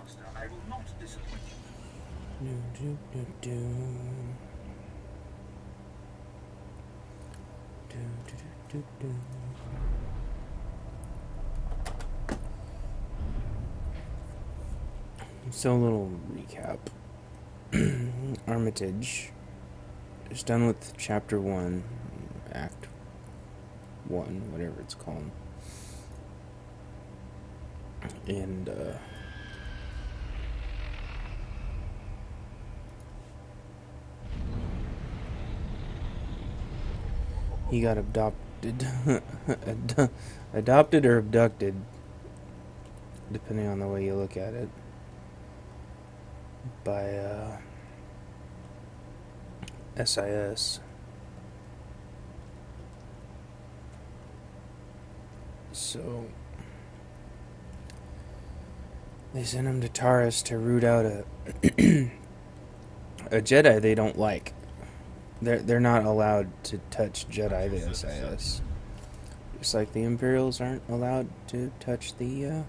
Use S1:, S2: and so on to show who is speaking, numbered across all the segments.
S1: Master, I will not disappoint you.
S2: So a little recap. Armitage is done with Chapter 1, Act 1, whatever it's called. And, he got adopted, adopted or abducted, depending on the way you look at it, by, SIS. So they sent him to Taris to root out a a Jedi they don't like. They're not allowed to touch Jedi, the SIS. Just like the Imperials aren't allowed to touch the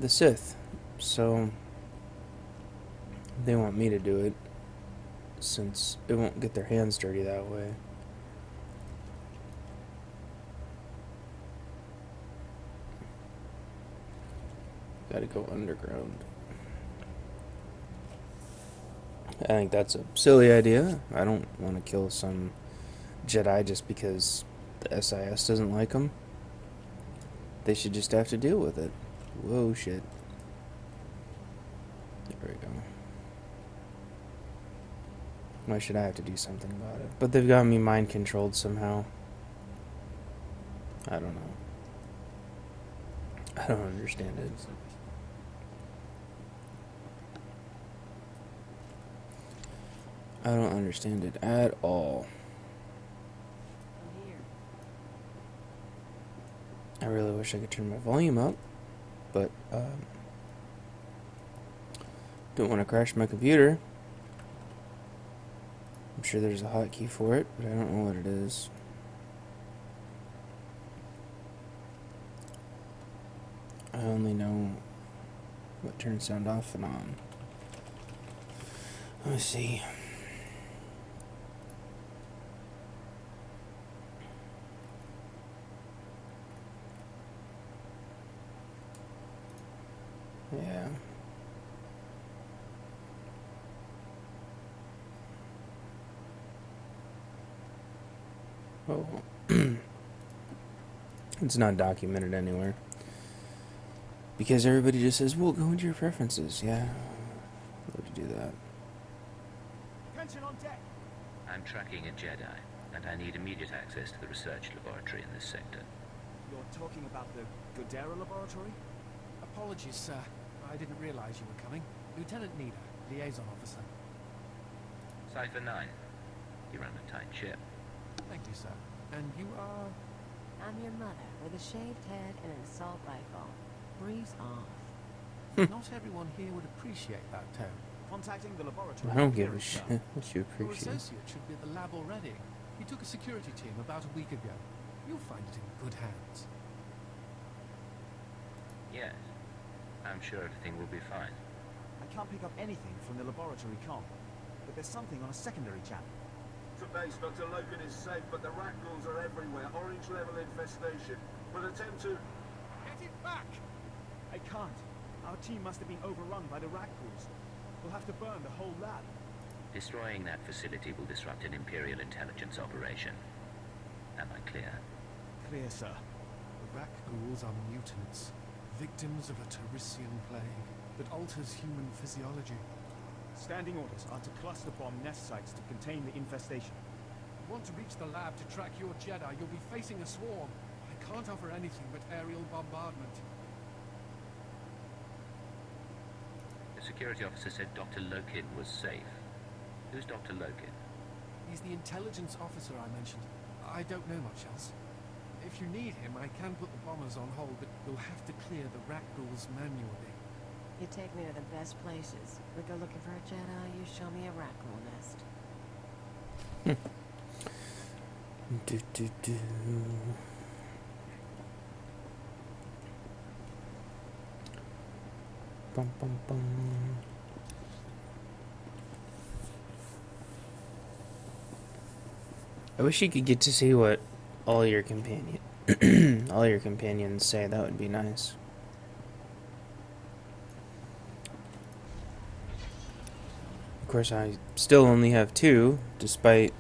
S2: Sith. So they want me to do it, since it won't get their hands dirty that way. Gotta go underground. I think that's a silly idea. I don't want to kill some Jedi just because the SIS doesn't like them. They should just have to deal with it. Whoa, shit. There we go. Why should I have to do something about it? But they've got me mind controlled somehow. I don't know. I don't understand it. I don't understand it at all. I really wish I could turn my volume up, but don't want to crash my computer. I'm sure there's a hotkey for it, but I don't know what it is. I only know what turns sound off and on. Let's see. Yeah. Oh. It's not documented anywhere. Because everybody just says, well, go into your preferences. Yeah. I'd love to do that.
S1: Attention on deck.
S3: I'm tracking a Jedi, and I need immediate access to the research laboratory in this sector.
S1: You're talking about the Godera laboratory?
S4: Apologies, sir. I didn't realize you were coming. Lieutenant Nida, liaison officer.
S3: Cypher 9. You run a tight ship.
S4: Thank you, sir. And you are?
S5: I'm your mother, with a shaved head and an assault rifle. Breeze off.
S4: Not everyone here would appreciate that tone.
S1: Contacting the laboratory.
S2: I don't give a shit what you
S4: Your
S2: appreciate.
S4: associate should be at the lab already. He took a security team about a week ago. You'll find it in good hands.
S3: Yes. I'm sure everything will be fine.
S1: I can't pick up anything from the laboratory comm, but there's something on a secondary channel.
S6: To base, Dr. Logan is safe, but the rat ghouls are everywhere. Orange level infestation. We'll attempt to...
S1: Get it back! I can't. Our team must have been overrun by the rat ghouls. We'll have to burn the whole lab.
S3: Destroying that facility will disrupt an Imperial intelligence operation. Am I clear?
S1: Clear, sir.
S4: The rat ghouls are mutants, victims of a Tarisian plague that alters human physiology.
S1: Standing orders are to cluster bomb nest sites to contain the infestation.
S4: You want to reach the lab to track your Jedi, you'll be facing a swarm. I can't offer anything but aerial bombardment.
S3: The security officer said Dr. Lokin was safe. Who's Dr. Lokin?
S4: He's the intelligence officer I mentioned. I don't know much else. If you need him, I can put the bombers on hold, but you'll have to clear the rat ghouls manually.
S5: You take me to the best places. We go looking for a Jedi, you show me a rat ghoul nest.
S2: Do, do, do. Bum, bum, bum. I wish you could get to see what all your all your companions say. That would be nice. Of course, I still only have 2, despite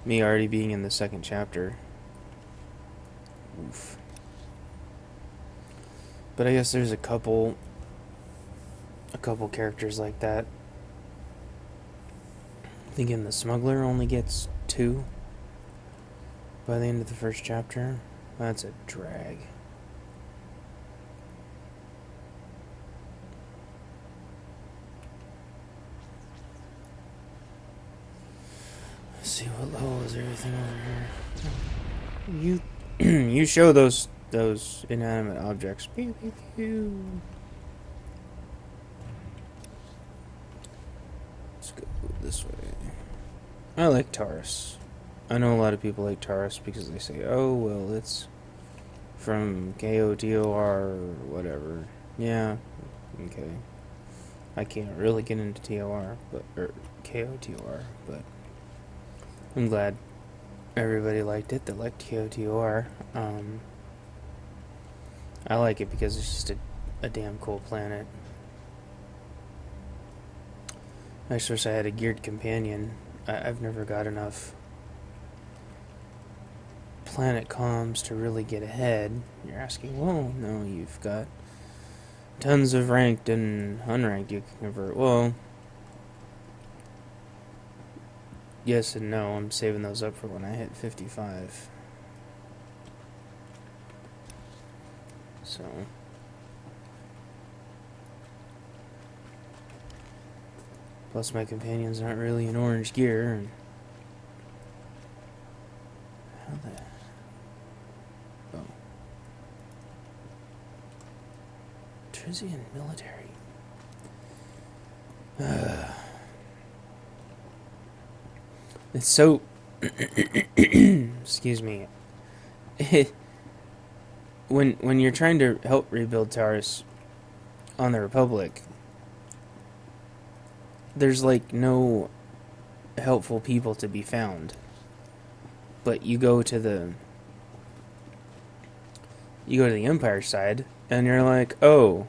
S2: me already being in the 2nd chapter. Oof. But I guess there's a couple characters like that. I think the Smuggler only gets 2 by the end of the 1st chapter. That's a drag. Let's see, what level is everything over here? You show those inanimate objects. Pew pew pew. Let's go this way. I like Taris. I know a lot of people like Taris because they say, oh, well, it's from KOTOR or whatever. Yeah, okay. I can't really get into TOR, or KOTOR, but I'm glad everybody liked it that liked KOTOR. I like it because it's just a damn cool planet. I just wish I had a geared companion. I've never got enough planet comms to really get ahead. You're asking, well, no, you've got tons of ranked and unranked you can convert. Well, yes and no. I'm saving those up for when I hit 55. So plus my companion's not really in orange gear, and how the Trizian military. It's so excuse me. When you're trying to help rebuild Taris on the Republic, there's like no helpful people to be found. But you go to the Empire side, and you're like, oh,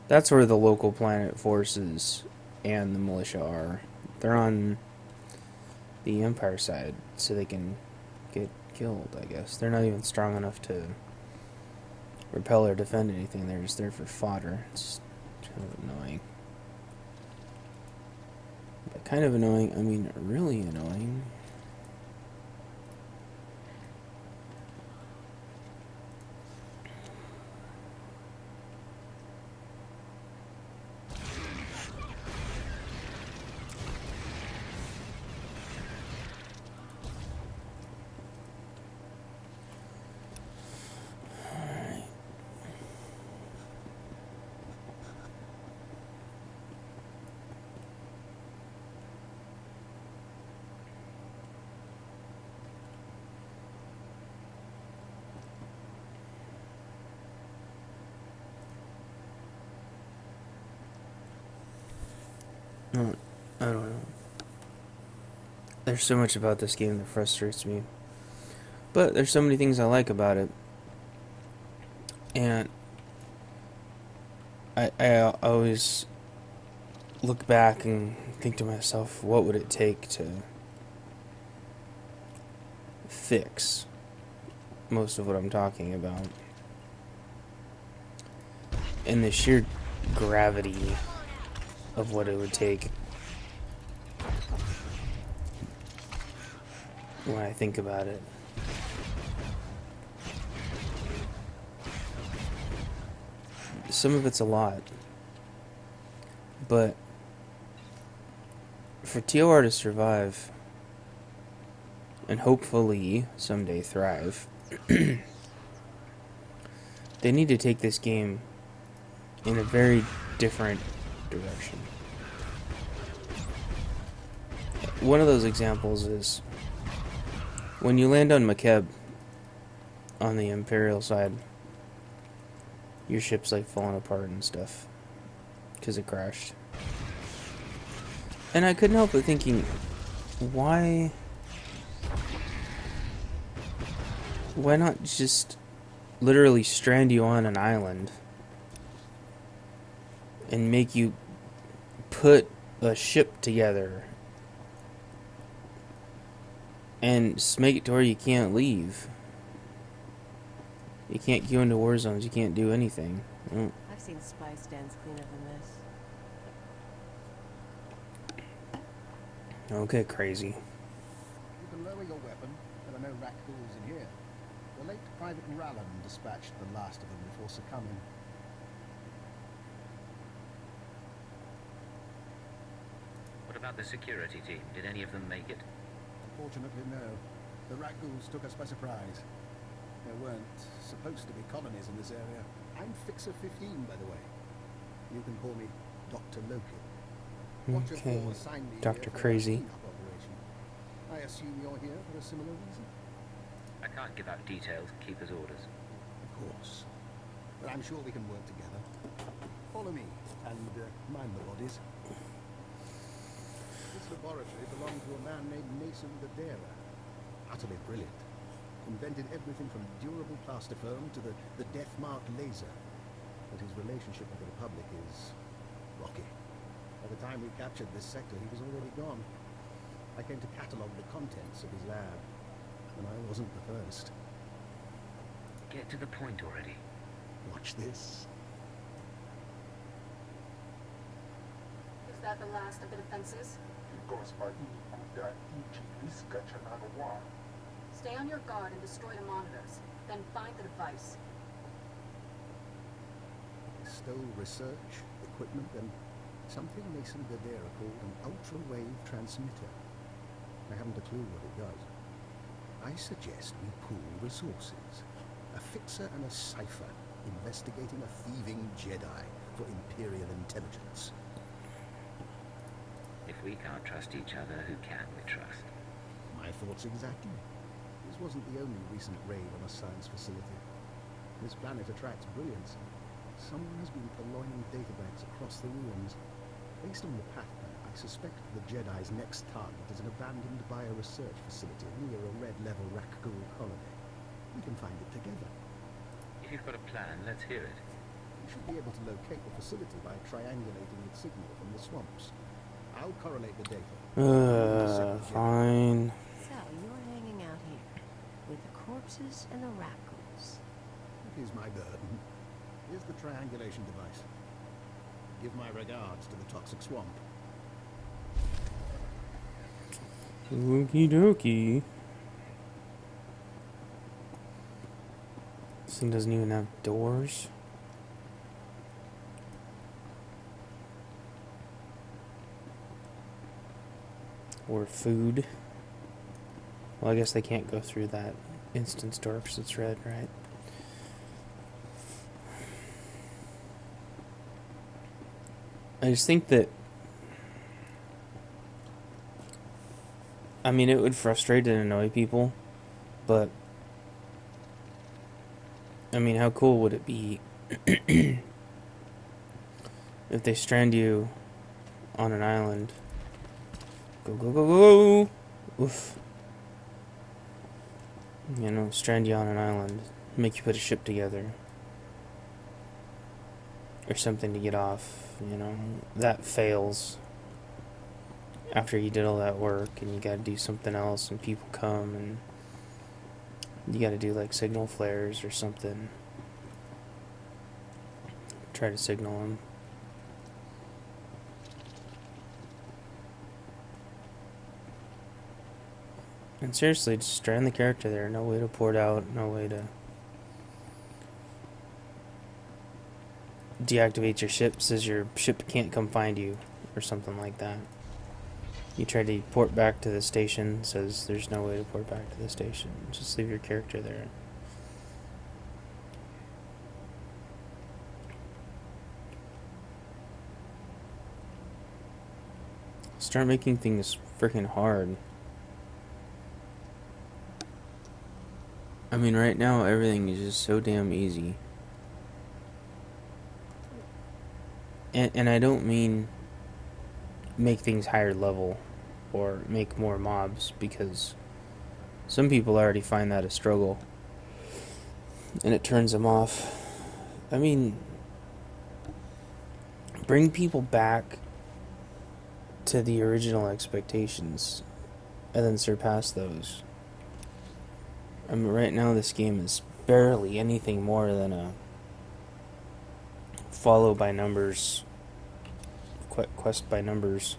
S2: that's where the local planet forces and the militia are. They're on the Empire side, so they can get killed, I guess. They're not even strong enough to repel or defend anything. They're just there for fodder. It's kind of annoying. But kind of annoying, I mean really annoying. I don't know. There's so much about this game that frustrates me. But there's so many things I like about it. And I always look back and think to myself, what would it take to fix most of what I'm talking about? And the sheer gravity of what it would take when I think about it. Some of it's a lot, but for TOR to survive and hopefully someday thrive, they need to take this game in a very different direction. One of those examples is when you land on Makeb on the Imperial side, your ship's like falling apart and stuff. because it crashed. And I couldn't help but thinking, why not just literally strand you on an island and make you put a ship together and just make it to where you can't leave. You can't go into war zones, you can't do anything.
S5: I've seen spy stands cleaner than this.
S2: Okay, crazy.
S7: You can lower your weapon. There are no rat ghouls in here. The late Private Rallan dispatched the last of them before succumbing.
S3: What about the security team? Did any of them make it?
S7: Unfortunately, no. The rat ghouls took us by surprise. There weren't supposed to be colonies in this area. I'm Fixer 15, by the way. You can call me Dr. Loki. Watcher
S2: Okay,
S7: 4 assigned me
S2: Dr.
S7: here for a
S2: Crazy.
S7: cleanup operation. I assume you're here for a similar reason?
S3: I can't give out details. Keeper's orders.
S7: Of course. But I'm sure we can work together. Follow me, and mind the bodies. This laboratory belonged to a man named Mason the Darer. Utterly brilliant. Invented everything from durable plastifoam to the death-mark laser. But his relationship with the Republic is rocky. By the time we captured this sector, he was already gone. I came to catalogue the contents of his lab, and I wasn't the first.
S3: Get to the point already.
S7: Watch this.
S8: Is that the last of the defenses? Stay on your guard and destroy the monitors. Then find the device.
S7: They stole research, equipment, and something Mason Gadara called an ultra-wave transmitter. I haven't a clue what it does. I suggest we pool resources. A fixer and a cipher investigating a thieving Jedi for Imperial intelligence.
S3: If we can't trust each other, who can we trust?
S7: My thoughts exactly. This wasn't the only recent raid on a science facility. This planet attracts brilliance. Someone has been purloining databanks across the ruins. Based on the path map, I suspect the Jedi's next target is an abandoned bioresearch facility near a red-level Rakghoul colony. We can find it together.
S3: If you've got a plan, let's hear it.
S7: We should be able to locate the facility by triangulating its signal from the swamps. I'll correlate the data.
S2: Fine.
S5: So, you're hanging out here, with the corpses and the rat ghouls.
S7: It is my burden. Here's the triangulation device. Give my regards to the toxic swamp.
S2: Okie dokie. This thing doesn't even have doors. Or food. Well, I guess they can't go through that instance door because it's red, right? I just think that, I mean, it would frustrate and annoy people, but I mean, how cool would it be if they strand you on an island? Go, go, go, go! Oof. You know, strand you on an island, make you put a ship together, or something to get off, you know, that fails after you did all that work, and you gotta do something else, and people come, and you gotta do like signal flares or something, try to signal them. And seriously, just strand the character there. No way to port out. No way to deactivate your ship. Says your ship can't come find you, or something like that. You try to port back to the station. Says there's no way to port back to the station. Just leave your character there. Start making things freaking hard. I mean, right now, everything is just so damn easy. And I don't mean make things higher level or make more mobs, because some people already find that a struggle and it turns them off. I mean, bring people back to the original expectations and then surpass those. I mean, right now this game is barely anything more than a follow by numbers, quest by numbers.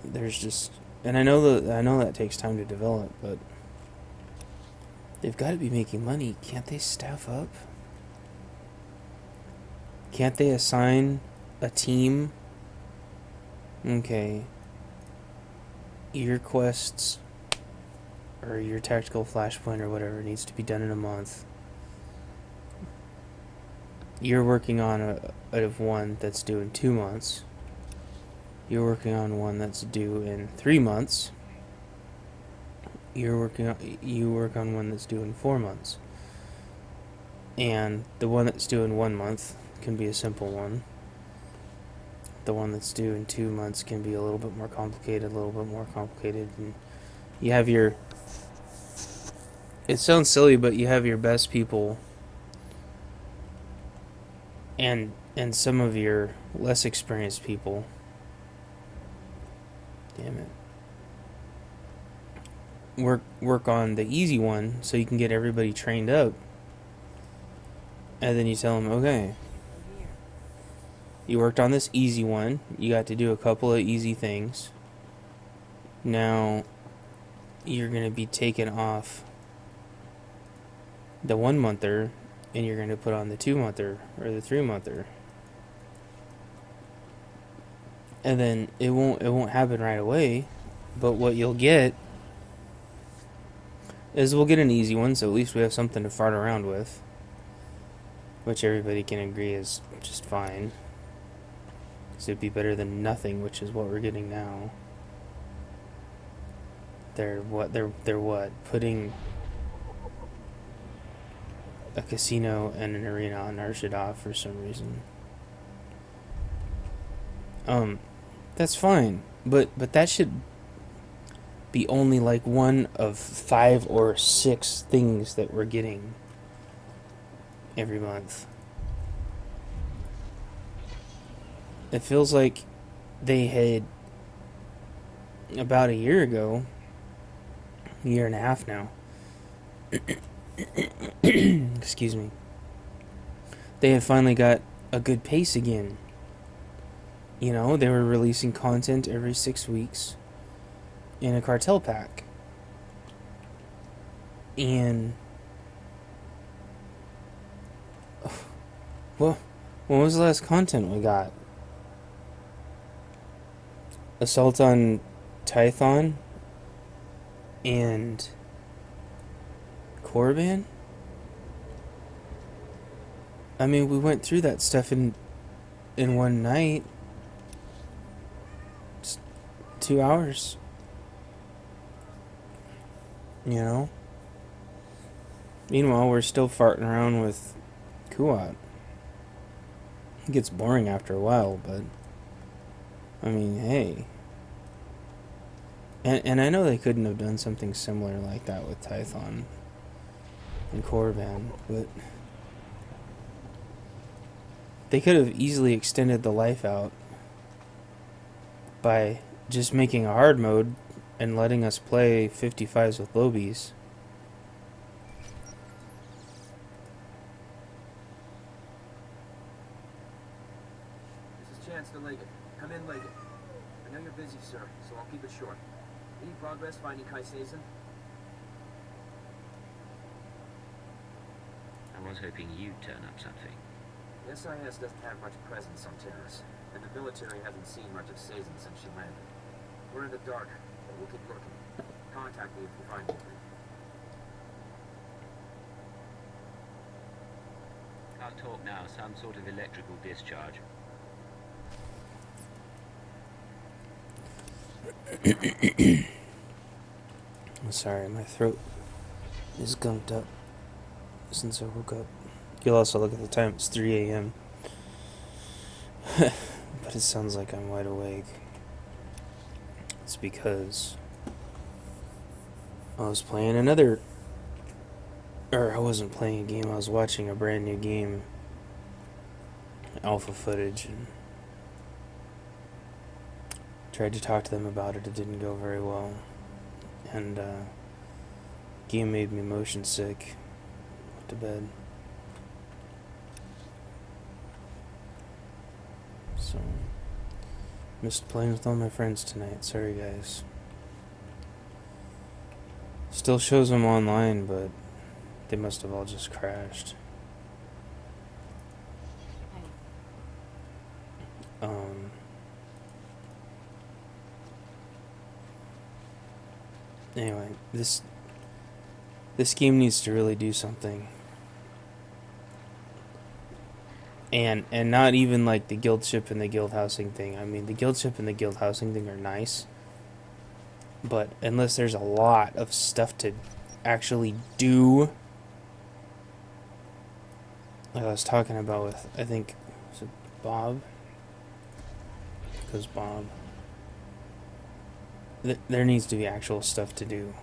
S2: There's just, and I know that takes time to develop, but they've got to be making money. Can't they staff up? Can't they assign a team? Okay, your quests or your tactical flashpoint or whatever needs to be done in a month. You're working on one that's due in 2 months. You're working on one that's due in 3 months. You work on one that's due in 4 months. And the one that's due in 1 month can be a simple one. The one that's due in 2 months can be a little bit more complicated, and you have your... It sounds silly, but you have your best people and some of your less experienced people. Damn it. Work on the easy one so you can get everybody trained up. And then you tell them, okay, you worked on this easy one. You got to do a couple of easy things. Now you're going to be taken off the 1 monther and you're going to put on the 2 monther or the 3 monther. And then it won't happen right away, but what you'll get is we'll get an easy one, so at least we have something to fart around with, which everybody can agree is just fine. So it'd be better than nothing, which is what we're getting now. They're what? Putting a casino and an arena on Arshidov for some reason. That's fine, but that should be only like one of 5 or 6 things that we're getting every month. It feels like they had about a year ago, a year and a half now. Excuse me. They had finally got a good pace again. You know, they were releasing content every 6 weeks in a cartel pack. And well, when was the last content we got? Assault on Tython and Korriban? I mean, we went through that stuff in one night. Just 2 hours. You know? Meanwhile, we're still farting around with Kuat. It gets boring after a while, but I mean, hey. And I know they couldn't have done something similar like that with Tython and Korriban, but they could have easily extended the life out by just making a hard mode and letting us play 55s with lobies.
S9: This is Chance to Leggett. Come in, Leggett. I know you're busy, sir, so I'll keep it short. Any progress finding Kai Sazin?
S3: I was hoping you'd turn up something.
S9: The SIS doesn't have much presence on Taris, and the military hasn't seen much of Sazin since she landed. We're in the dark, but we'll keep looking. Contact me if you find anything.
S3: Can't talk now, some sort of electrical discharge.
S2: I'm sorry, my throat is gunked up since I woke up You'll also look at the time, it's 3 a.m. But it sounds like I'm wide awake. It's because I was playing another... Or I wasn't playing a game, I was watching a brand new game. Alpha footage, and tried to talk to them about it. It didn't go very well. And, game made me motion sick. Went to bed. So, missed playing with all my friends tonight. Sorry, guys. Still shows them online, but they must have all just crashed. Anyway, this game needs to really do something. And not even like the guild ship and the guild housing thing. I mean, the guild ship and the guild housing thing are nice. But unless there's a lot of stuff to actually do, like I was talking about with, I think, was it Bob? Because Bob. There needs to be actual stuff to do.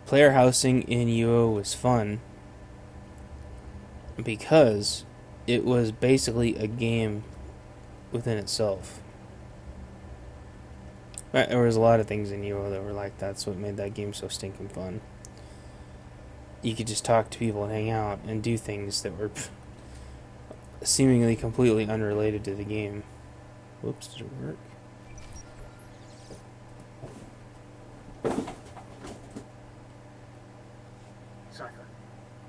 S2: Player housing in UO was fun because it was basically a game within itself. There was a lot of things in UO that were like that. That's what made that game so stinking fun. You could just talk to people and hang out and do things that were seemingly completely unrelated to the game. Whoops, did it work?
S7: Cypher,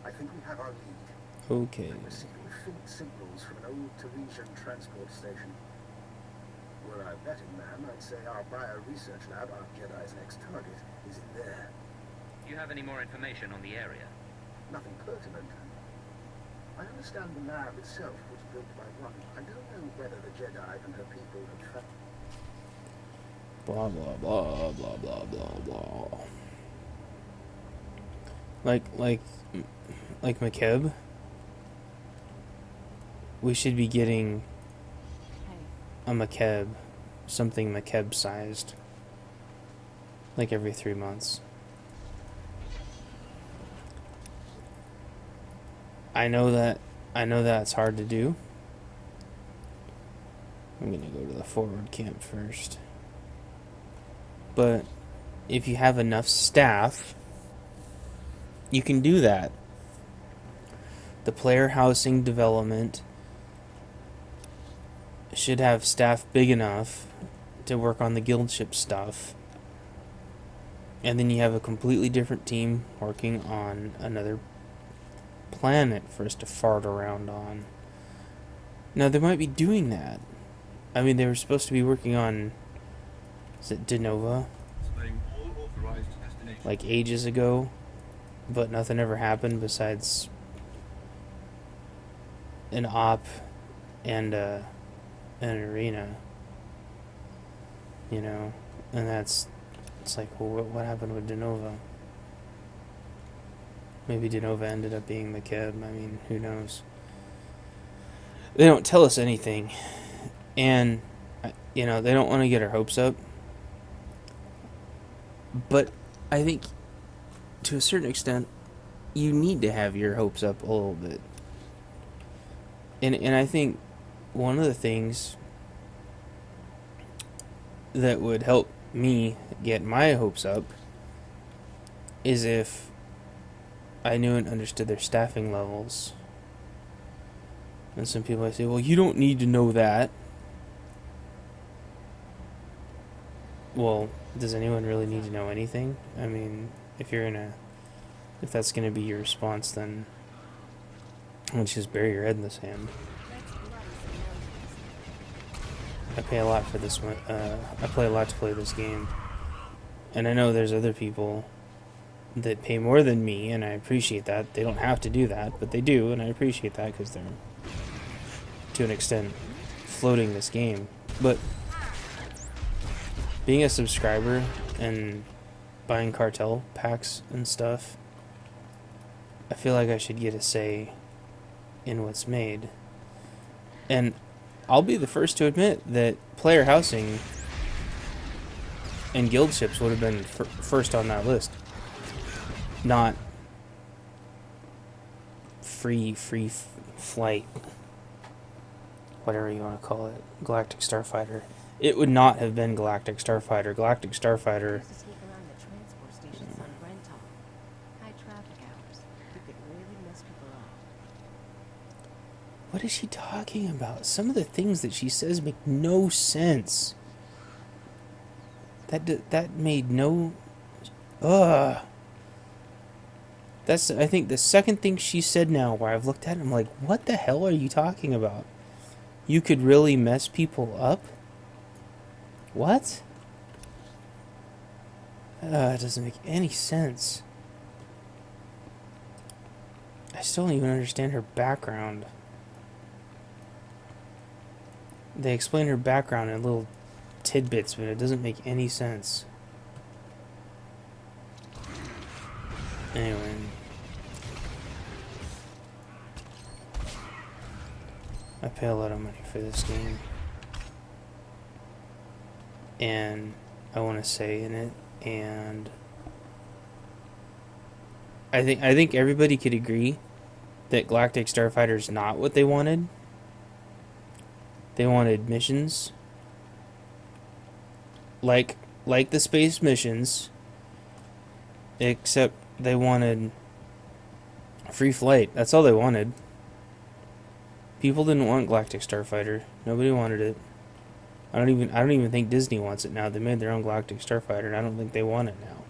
S7: I think we have our lead.
S2: Okay.
S7: I'm receiving faint signals from an old Tarisian transport station. Were I a betting man, I'd say our bio-research lab, our Jedi's next target, is in there.
S3: Do you have any more information on the area?
S7: Nothing pertinent. I understand the lab itself was built by one. I don't know whether the Jedi and her people have found...
S2: Blah, blah, blah, blah, blah, blah, blah. Like McKeb? We should be getting a McKeb, something McKeb sized, like every 3 months. I know that's hard to do. I'm gonna go to the forward camp first. But if you have enough staff, you can do that. The player housing development should have staff big enough to work on the guild ship stuff. And then you have a completely different team working on another planet for us to fart around on. Now, they might be doing that. I mean, they were supposed to be working on, is it Denova? Like ages ago, but nothing ever happened besides an op and an arena, you know, and it's like, well, what happened with Denova? Maybe Denova ended up being McKeb. I mean, who knows? They don't tell us anything, and you know, they don't want to get our hopes up. But I think, to a certain extent, you need to have your hopes up a little bit. And I think one of the things that would help me get my hopes up is if I knew and understood their staffing levels. And some people I say, well, you don't need to know that. Well, does anyone really need to know anything? I mean, if that's gonna be your response, then why don't you just bury your head in the sand? I pay a lot for this one. I play a lot to play this game, and I know there's other people that pay more than me, and I appreciate that. They don't have to do that, but they do, and I appreciate that because they're, to an extent, floating this game. But being a subscriber and buying cartel packs and stuff, I feel like I should get a say in what's made. And I'll be the first to admit that player housing and guild ships would have been first on that list. Not free flight, whatever you want to call it, Galactic Starfighter. It would not have been Galactic Starfighter. Galactic Starfighter.
S5: To sneak around the transport stations on Rental. High traffic hours. You could really mess people up.
S2: What is she talking about? Some of the things that she says make no sense. That made no. That's, I think, the second thing she said now where I've looked at it, I'm like, what the hell are you talking about? You could really mess people up? What? It doesn't make any sense. I still don't even understand her background. They explain her background in little tidbits, but it doesn't make any sense. Anyway. I pay a lot of money for this game. And I want to say in it, and I think everybody could agree that Galactic Starfighter is not what they wanted. They wanted missions like the space missions, except they wanted free flight. That's all they wanted. People didn't want Galactic Starfighter. Nobody wanted it. I don't even think Disney wants it now. They made their own Galactic Starfighter, and I don't think they want it now.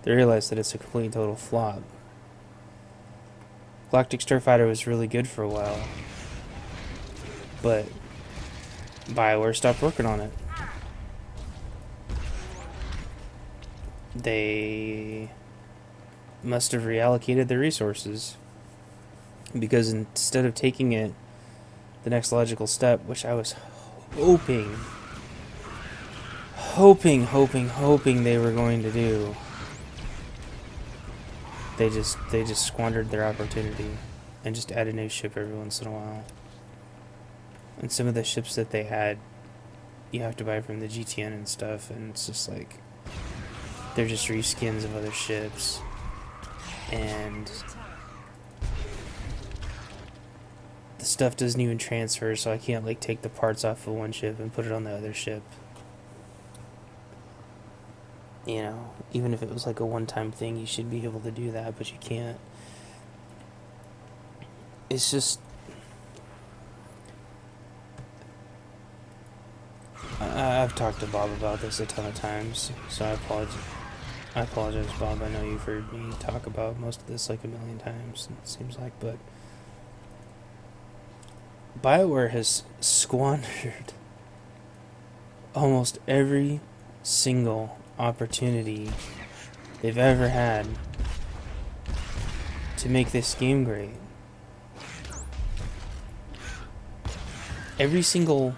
S2: They realized that it's a complete and total flop. Galactic Starfighter was really good for a while, but BioWare stopped working on it. They must have reallocated their resources, because instead of taking it the next logical step, which I was hoping they were going to do, they just squandered their opportunity and just add a new ship every once in a while. And some of the ships that they had, you have to buy from the GTN and stuff, and it's just like they're just reskins of other ships, and the stuff doesn't even transfer, so I can't like take the parts off of one ship and put it on the other ship. You know, even if it was like a one-time thing, you should be able to do that, but you can't. It's just, I've talked to Bob about this a ton of times, so I apologize, Bob. I know you've heard me talk about most of this like a million times, it seems like, but BioWare has squandered almost every single opportunity they've ever had to make this game great. Every single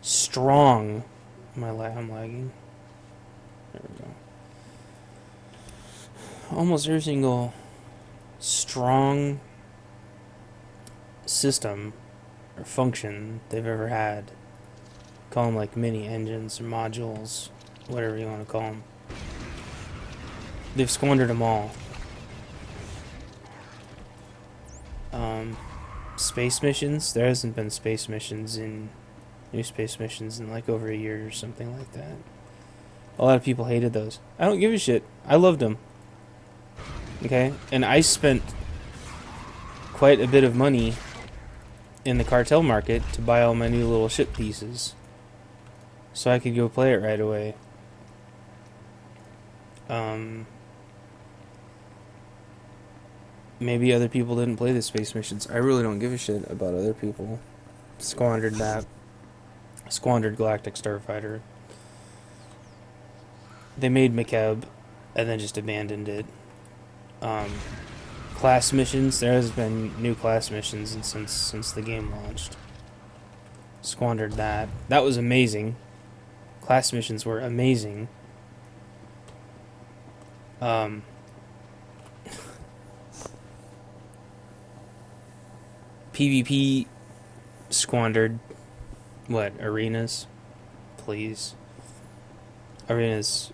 S2: strong... I'm lagging. There we go. Almost every single strong system or function they've ever had. Call them like mini engines or modules, whatever you want to call them. They've squandered them all. Space missions, there hasn't been new space missions in like over a year or something like that. A lot of people hated those. I don't give a shit. I loved them. Okay? And I spent quite a bit of money in the cartel market to buy all my new little ship pieces, so I could go play it right away. Maybe other people didn't play the space missions. I really don't give a shit about other people. Squandered that. Squandered Galactic Starfighter. They made McCab and then just abandoned it. Class missions, there has been new class missions since the game launched. Squandered that. That was amazing. Class missions were amazing. PvP squandered. What, arenas? Please. Arenas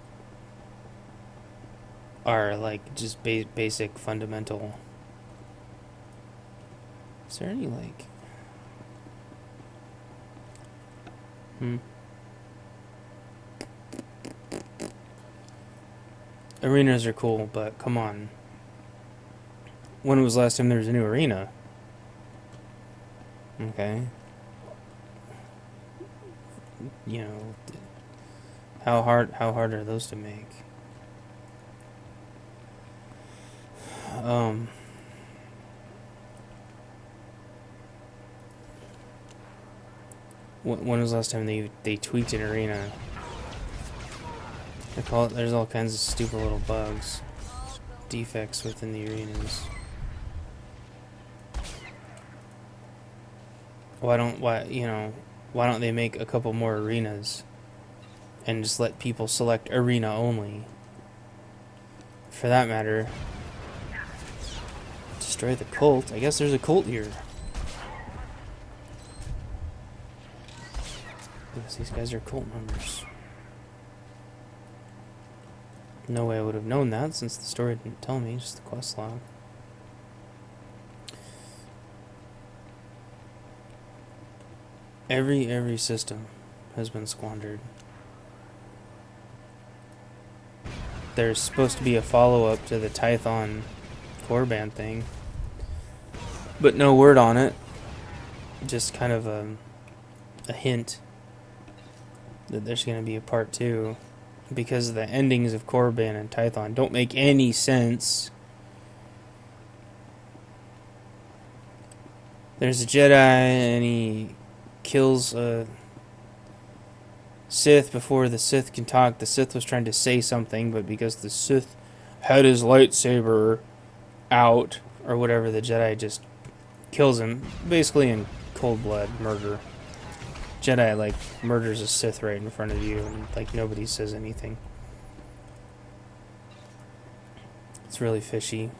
S2: are like just basic fundamental. Is there any like arenas are cool, but come on. When was the last time there was a new arena? Okay. You know, how hard are those to make? When was the last time they tweaked an arena? There's all kinds of stupid little bugs, defects within the arenas. Why don't they make a couple more arenas and just let people select arena only? For that matter, destroy the cult. I guess there's a cult here. Because these guys are cult members. No way I would have known that since the story didn't tell me, just the quest log. Every system has been squandered. There's supposed to be a follow-up to the Tython core band thing, but no word on it. Just kind of a hint that there's going to be a part 2, because the endings of Korriban and Tython don't make any sense. There's a Jedi and he kills a Sith before the Sith can talk. The Sith was trying to say something, but because the Sith had his lightsaber out or whatever, the Jedi just kills him, basically in cold blood murder. Jedi like murders a Sith right in front of you, and like nobody says anything. It's really fishy,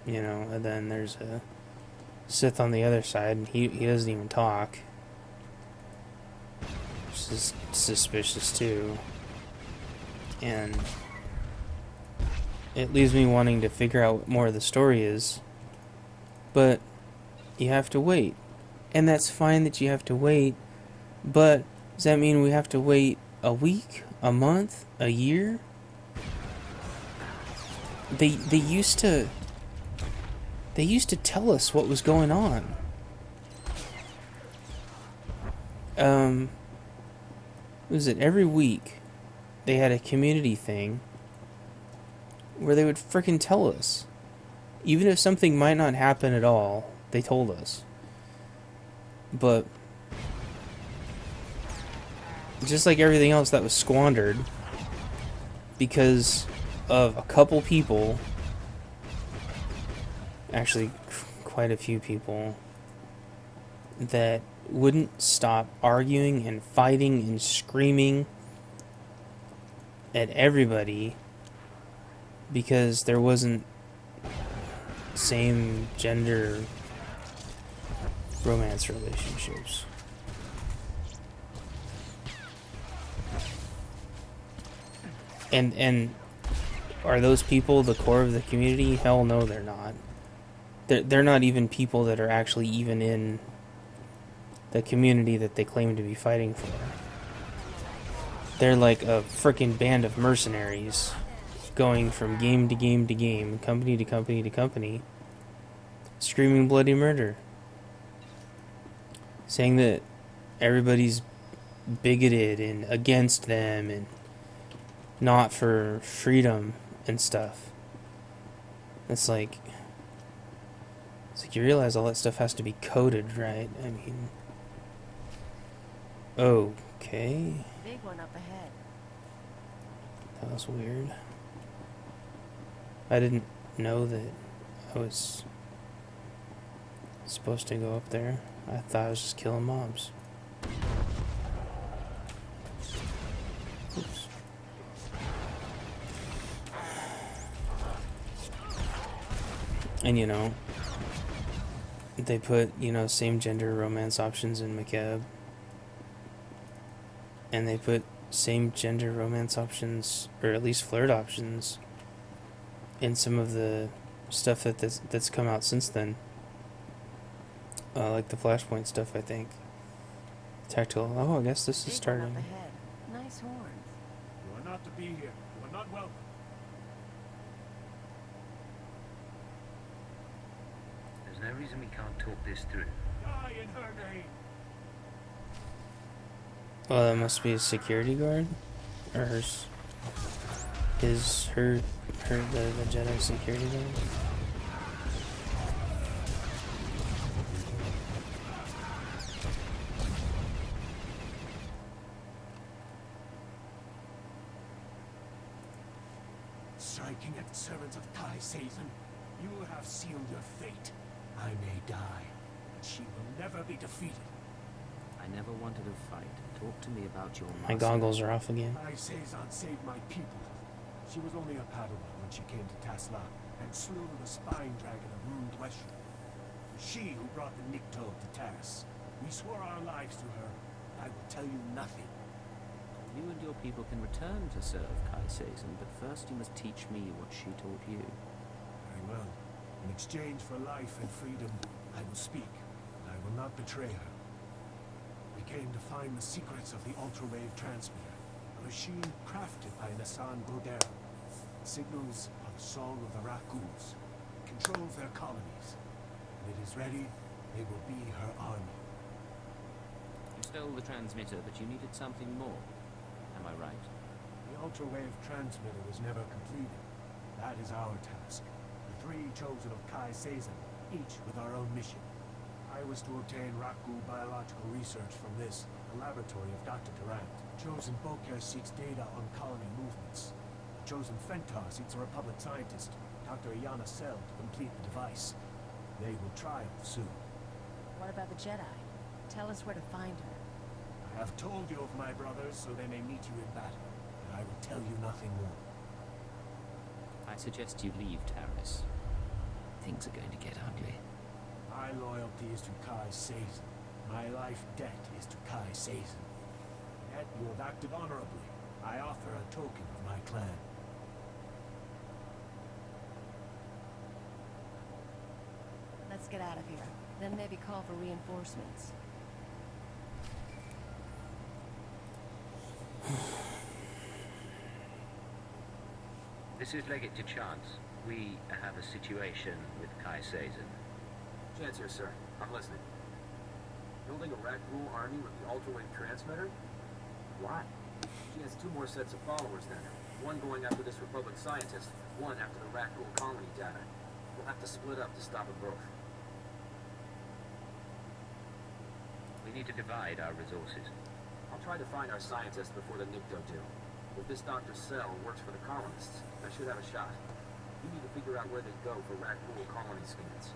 S2: you know. And then there's a Sith on the other side, and he doesn't even talk, which is suspicious too. And it leaves me wanting to figure out what more of the story is, but you have to wait, and that's fine that you have to wait. But does that mean we have to wait a week, a month, a year? They used to tell us what was going on. Was it every week they had a community thing where they would frickin' tell us. Even if something might not happen at all, they told us. But just like everything else that was squandered because of a couple people, actually quite a few people, that wouldn't stop arguing and fighting and screaming at everybody because there wasn't same gender romance relationships. And are those people the core of the community? Hell no, they're not. They're not even people that are actually even in the community that they claim to be fighting for. They're like a frickin' band of mercenaries going from game to game to game, company to company to company, screaming bloody murder, saying that everybody's bigoted and against them and not for freedom and stuff. It's like you realize all that stuff has to be coded, right? I mean, okay.
S5: Big one up ahead.
S2: That was weird. I didn't know that I was supposed to go up there. I thought I was just killing mobs. Oops. And you know, they put, you know, same gender romance options in McCab. And they put same gender romance options, or at least flirt options, in some of the stuff that's come out since then. Like the Flashpoint stuff, I think. Tactile. Oh, I guess this is
S5: Big one
S2: starting.
S5: up ahead. Nice horns.
S1: You are not to be here. You are not welcome.
S3: There's no reason we can't talk this through.
S1: Die in her name.
S2: Well, that must be a security guard, or her the Jedi security guard.
S1: Striking at the servants of Kai Sazin, you have sealed your fate. I may die, but she will never be defeated.
S10: I never wanted a fight. Talk to me about your
S2: My
S10: master.
S2: goggles are off again.
S1: Kai Sazin saved my people. She was only a Padawan when she came to Tasla and slew the spine dragon of Rune Dwesher. It was she who brought the Nikto to Taris. We swore our lives to her. I will tell you nothing.
S10: You and your people can return to serve Kai Sazin, but first you must teach me what she taught you.
S1: Very well. In exchange for life and freedom, I will speak. I will not betray her. We came to find the secrets of the ultrawave transmitter, a machine crafted by Nassan Godera. It signals of the song of the Rakus. It controls their colonies. When it is ready, it will be her army.
S10: You stole the transmitter, but you needed something more. Am I right?
S1: The ultrawave transmitter was never completed. That is our task. The three chosen of Kai Sazin, each with our own mission. I was to obtain Raku biological research from this, the laboratory of Dr. Durant. Chosen Boker seeks data on colony movements. The chosen Fentar seeks a Republic scientist, Dr. Ayana Sel, to complete the device. They will triumph soon.
S5: What about the Jedi? Tell us where to find her.
S1: I have told you of my brothers so they may meet you in battle, but I will tell you nothing more.
S10: I suggest you leave Taris. Things are going to get ugly.
S1: My loyalty is to Kai Sazin. My life debt is to Kai Sazin. Yet you have acted honorably. I offer a token of my clan.
S5: Let's get out of here. Then maybe call for reinforcements.
S3: This is Legate to Chance. We have a situation with Kai Sazin.
S9: Chance here, sir. I'm listening. Building a Rakghoul army with the ultrawave transmitter? Why? She has two more sets of followers then. One going after this Republic scientist, one after the Rakghoul colony data. We'll have to split up to stop them both.
S3: We need to divide our resources.
S9: I'll try to find our scientists before the Nikto do. If this Dr. Sel works for the colonists, I should have a shot. You need to figure out where they go for Rakghoul colony scans.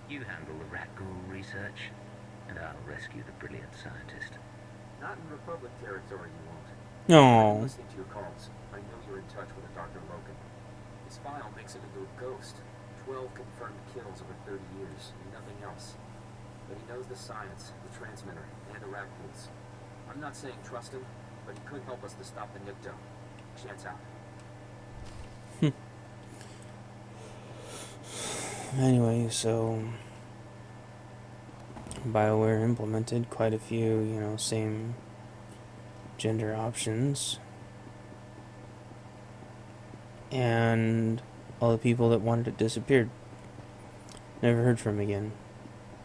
S3: You handle the Rakghoul research, and I'll rescue the brilliant scientist.
S9: Not in Republic territory, you won't.
S2: No.
S9: I'm listening to your calls. I know you're in touch with a Dr. Logan. His file makes him into a ghost. 12 confirmed kills over 30 years, and nothing else. But he knows the science, the transmitter, and the Rakghouls. I'm not saying trust him, but he could help us to stop the Nikto. Chance out.
S2: Anyway, so BioWare implemented quite a few, you know, same gender options. And all the people that wanted it disappeared. Never heard from again.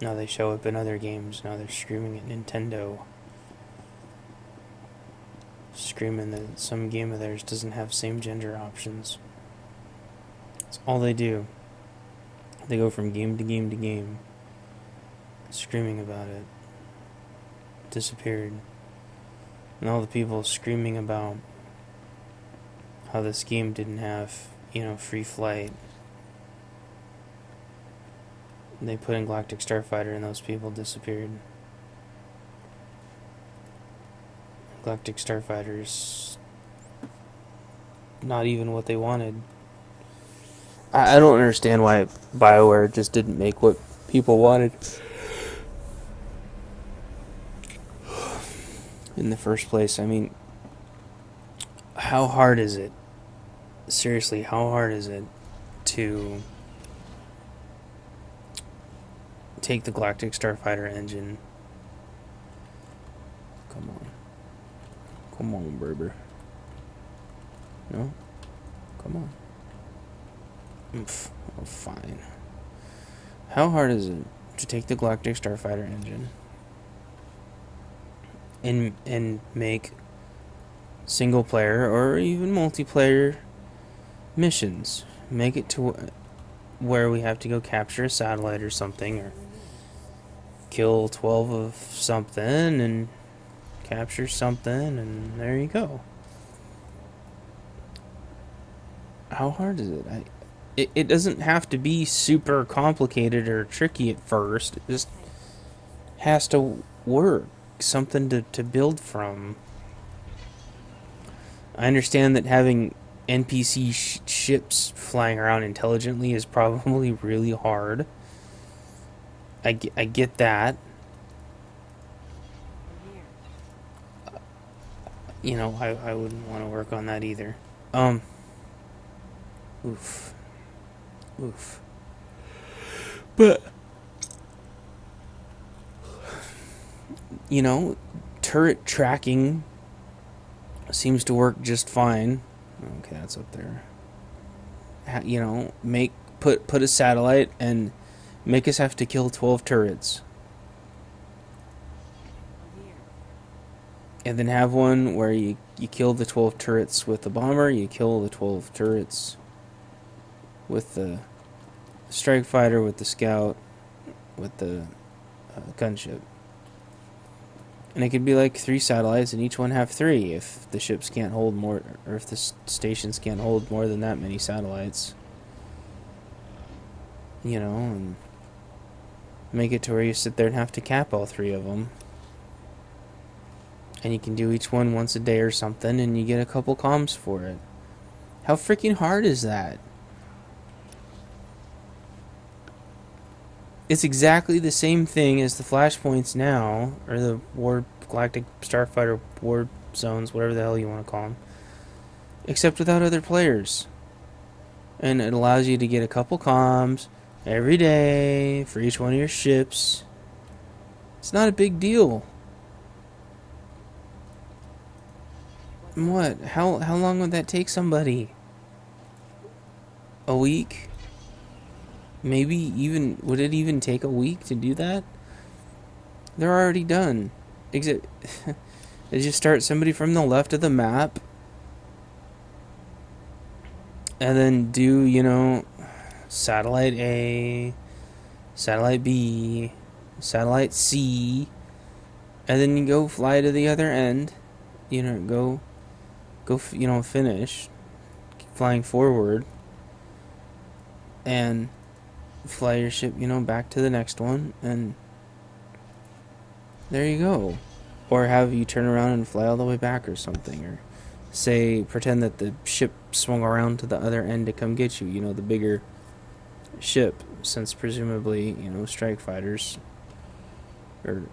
S2: Now they show up in other games. Now they're screaming at Nintendo. Screaming that some game of theirs doesn't have same gender options. That's all they do. They go from game to game to game. Screaming about it. Disappeared. And all the people screaming about how this game didn't have, you know, free flight. They put in Galactic Starfighter and those people disappeared. Galactic Starfighter's not even what they wanted. I don't understand why BioWare just didn't make what people wanted in the first place. I mean, how hard is it? Seriously, how hard is it to take the Galactic Starfighter engine? Come on. Come on, Berber. No? Come on. Oof. Oh, fine. How hard is it to take the Galactic Starfighter engine and make single player or even multiplayer missions? Make it to where we have to go capture a satellite or something, or kill 12 of something and capture something, and there you go. How hard is it? It doesn't have to be super complicated or tricky at first. It just has to work. Something to build from. I understand that having NPC ships flying around intelligently is probably really hard. I get that. You know, I wouldn't want to work on that either. Oof. But, you know, turret tracking seems to work just fine. Okay, that's up there. You know, put a satellite and make us have to kill 12 turrets. And then have one where you kill the 12 turrets with the bomber, you kill the 12 turrets with the strike fighter, with the scout, with the gunship. And it could be like 3 satellites, and each one have 3 if the ships can't hold more, or if the stations can't hold more than that many satellites. You know, and make it to where you sit there and have to cap all 3 of them. And you can do each one once a day or something, and you get a couple comms for it. How freaking hard is that? It's exactly the same thing as the flashpoints now, or the Galactic Starfighter war zones, whatever the hell you want to call them, except without other players. And it allows you to get a couple comms every day for each one of your ships. It's not a big deal. What? How long would that take somebody? A week? Maybe even, would it even take a week to do that? They're already done. Except, they just start somebody from the left of the map, and then do, you know, satellite A, satellite B, satellite C, and then you go fly to the other end, you know, go, you know, finish flying forward, and fly your ship, you know, back to the next one, and there you go. Or have you turn around and fly all the way back or something, or say, pretend that the ship swung around to the other end to come get you, you know, the bigger ship, since presumably, you know, strike fighters or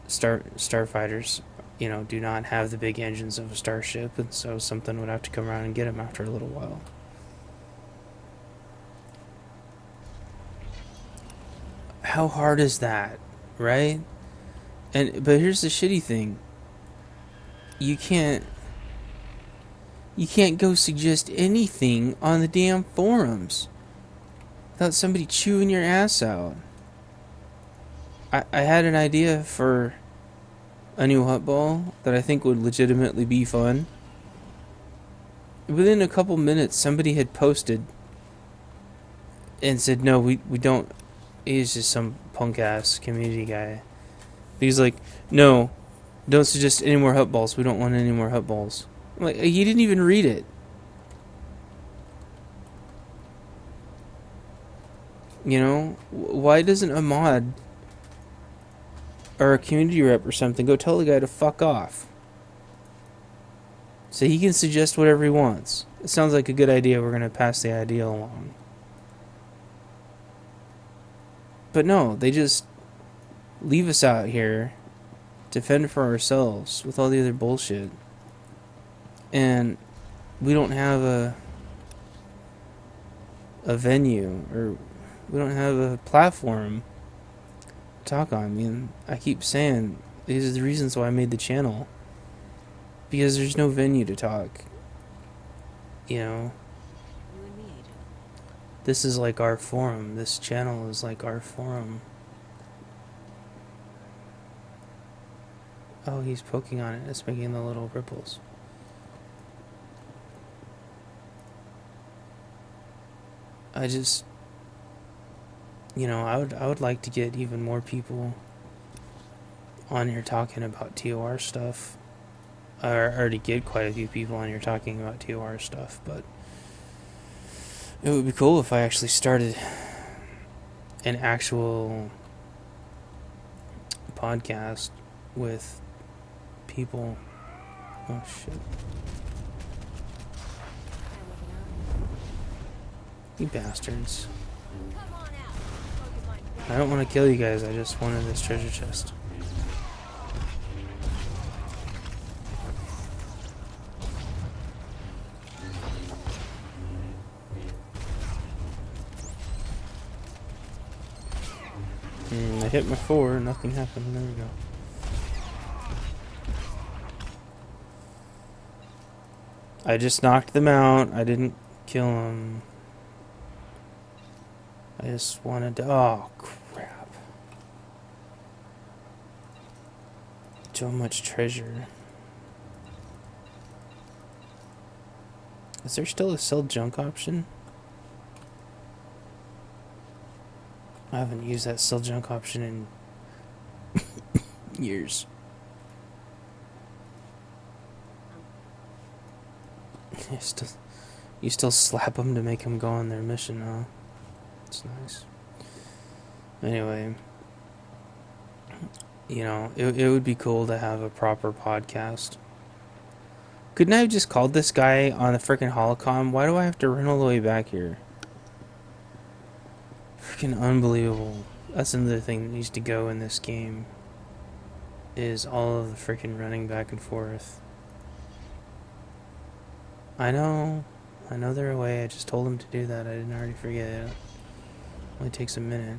S2: starfighters, you know, do not have the big engines of a starship, and so something would have to come around and get them after a little while. How hard is that, right? But here's the shitty thing. You can't go suggest anything on the damn forums without somebody chewing your ass out. I had an idea for a new hutball that I think would legitimately be fun. Within a couple minutes, somebody had posted and said, no, we don't. He's just some punk-ass community guy. He's like, no, don't suggest any more hutballs. We don't want any more hutballs. I'm like, he didn't even read it. You know, why doesn't a mod or a community rep or something go tell the guy to fuck off? So he can suggest whatever he wants. It sounds like a good idea. We're gonna pass the idea along. But no, they just leave us out here to fend for ourselves with all the other bullshit. And we don't have a venue, or we don't have a platform to talk on. I mean, I keep saying these are the reasons why I made the channel. Because there's no venue to talk. You know?
S5: You and me, Agent.
S2: This is like our forum. This channel is like our forum. Oh, he's poking on it. It's making the little ripples. I just, you know, I would like to get even more people on here talking about TOR stuff. I already get quite a few people on here talking about TOR stuff, but it would be cool if I actually started an actual podcast with people. Oh shit. You bastards. I don't want to kill you guys, I just wanted this treasure chest. I hit my 4, nothing happened, there we go. I just knocked them out, I didn't kill them. I just wanted to... Oh, crap. So much treasure. Is there still a sell junk option? I haven't used that sell junk option in years. You still slap them to make them go on their mission, huh? It's nice. Anyway, you know, it would be cool to have a proper podcast. Couldn't I have just called this guy on the frickin' Holocom? Why do I have to run all the way back here? Freaking unbelievable. That's another thing that needs to go in this game. Is all of the freaking running back and forth. I know they're away. I just told them to do that. I didn't already forget it. Only takes a minute.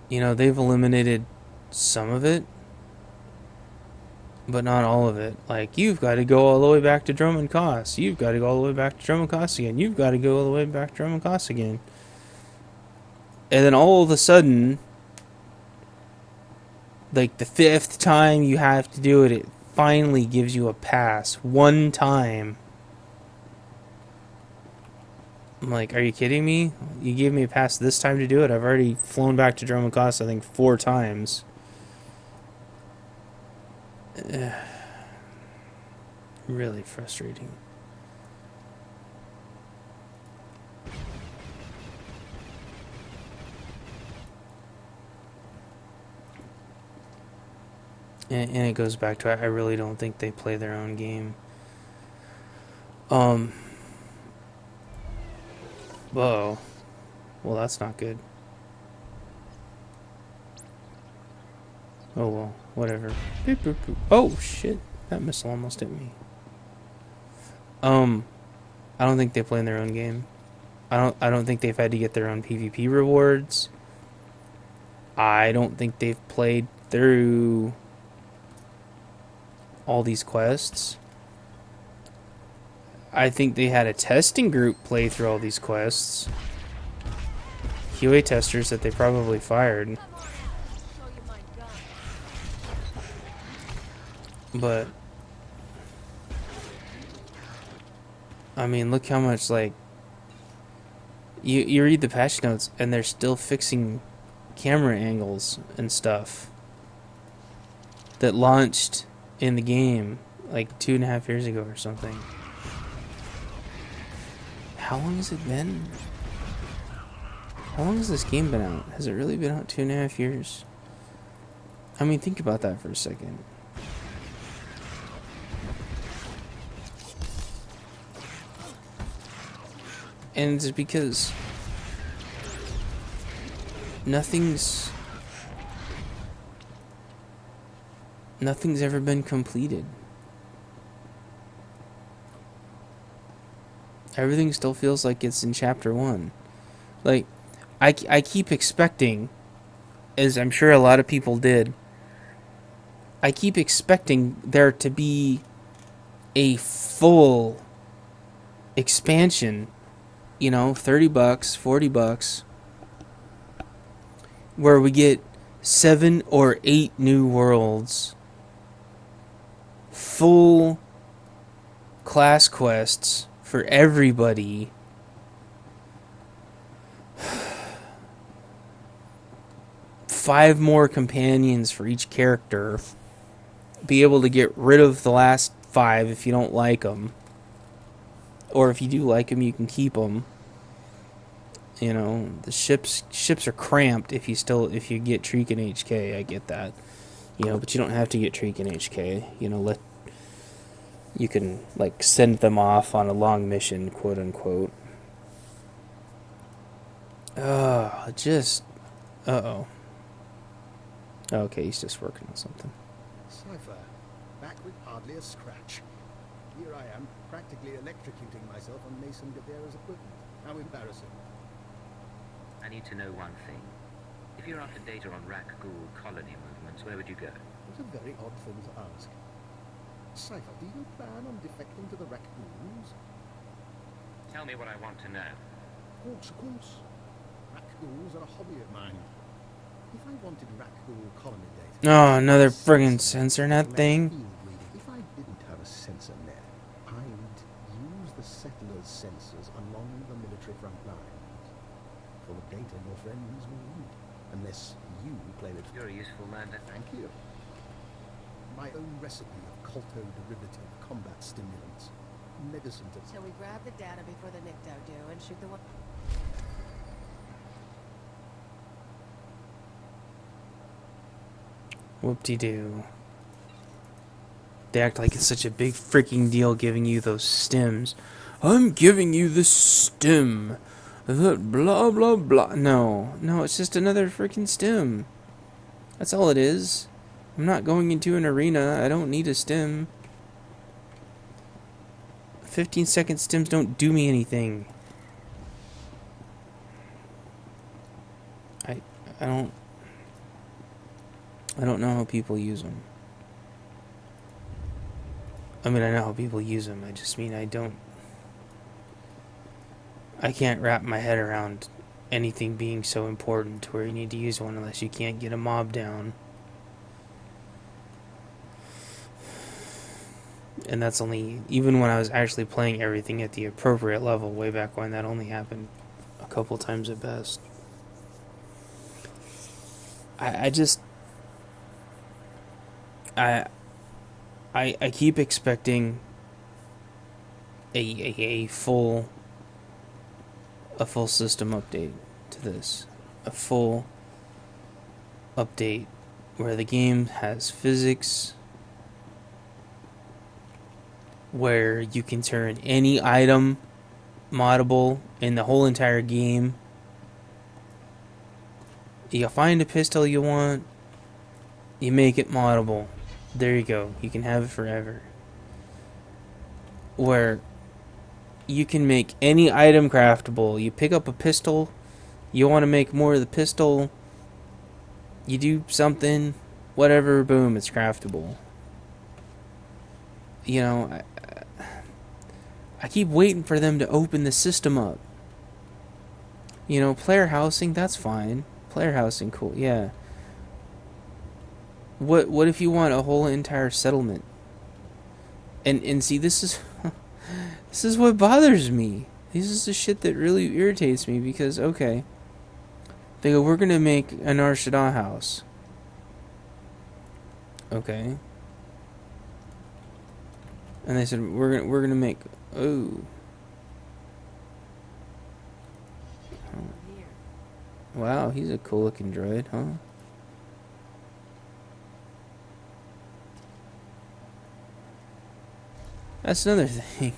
S2: You know, they've eliminated some of it, but not all of it. Like, you've got to go all the way back to Drummond Koss. You've got to go all the way back to Drummond Koss again. You've got to go all the way back to Drummond Koss again. And then all of a sudden, like the 5th time you have to do it, it finally gives you a pass. One time. I'm like, are you kidding me? You gave me a pass this time to do it? I've already flown back to Drummond Koss, I think, 4 times. Really frustrating. And it goes back to, I really don't think they play their own game. Whoa. Well, that's not good. Oh well, whatever. Boop, boop, boop. Oh shit, that missile almost hit me. I don't think they play in their own game. I don't think they've had to get their own PvP rewards. I don't think they've played through all these quests. I think they had a testing group play through all these quests. QA testers that they probably fired. But I mean, look how much, like, you read the patch notes and they're still fixing camera angles and stuff that launched in the game like 2.5 years ago or something. How long has it been? How long has this game been out? Has it really been out 2.5 years? I mean, think about that for a second. And it's because nothing's ever been completed. Everything still feels like it's in chapter 1. Like, I keep expecting, as I'm sure a lot of people did, I keep expecting there to be a full expansion, you know, $30, $40, where we get 7 or 8 new worlds, full class quests for everybody, five more companions for each character, be able to get rid of the last 5 if you don't like them, or if you do like them, you can keep them. You know, the ships are cramped if you get Treek and HK. I get that, you know, but you don't have to get Treek and HK. You know, you can like send them off on a long mission, quote unquote. Okay, he's just working on something.
S7: Cypher, back with hardly a scratch. Here I am, practically electrocuting myself on Mason Gadera's equipment. How embarrassing.
S3: I need to know one thing. If you're after data on Rak Ghoul colony movements, where would you go?
S7: What a very odd thing to ask. Cypher, do you plan on defecting to the Rak Ghouls?
S3: Tell me what I want to know.
S7: Of course. Rak Ghouls are a hobby of mine. If I wanted Rak Ghoul colony data...
S2: Oh, another friggin' sensor net thing.
S7: If I didn't have a sensor net, I'd use the settlers' sensors along the military front lines. Full of data your friends will need, unless you claim it.
S3: You're a useful man.
S7: Thank you. My own recipe of colto-derivative combat stimulants. Medicine to...
S5: Shall we grab the data before the Nikto do and shoot the one?
S2: Whoop-de-doo. They act like it's such a big freaking deal giving you those stims. I'm giving you the stim. That blah blah blah. No, it's just another freaking stim. That's all it is. I'm not going into an arena. I don't need a stim. 15-second stims don't do me anything. I don't know how people use them. I mean, I know how people use them. I just mean I can't wrap my head around anything being so important to where you need to use one unless you can't get a mob down. And that's only, even when I was actually playing everything at the appropriate level way back when, that only happened a couple times at best. I keep expecting a full system update to this. A full update where the game has physics, where you can turn any item moddable in the whole entire game. You find a pistol you want, you make it moddable. There you go. You can have it forever. Where you can make any item craftable. You pick up a pistol, you want to make more of the pistol, you do something, whatever, boom, it's craftable. You know, I keep waiting for them to open the system up. You know, player housing, that's fine. Player housing, cool, yeah. What if you want a whole entire settlement? And see, this is what bothers me. This is the shit that really irritates me, because, okay, they go, we're gonna make an Nar Shaddaa house. Okay. And they said, we're gonna make, oh. Wow, he's a cool looking droid, huh? That's another thing.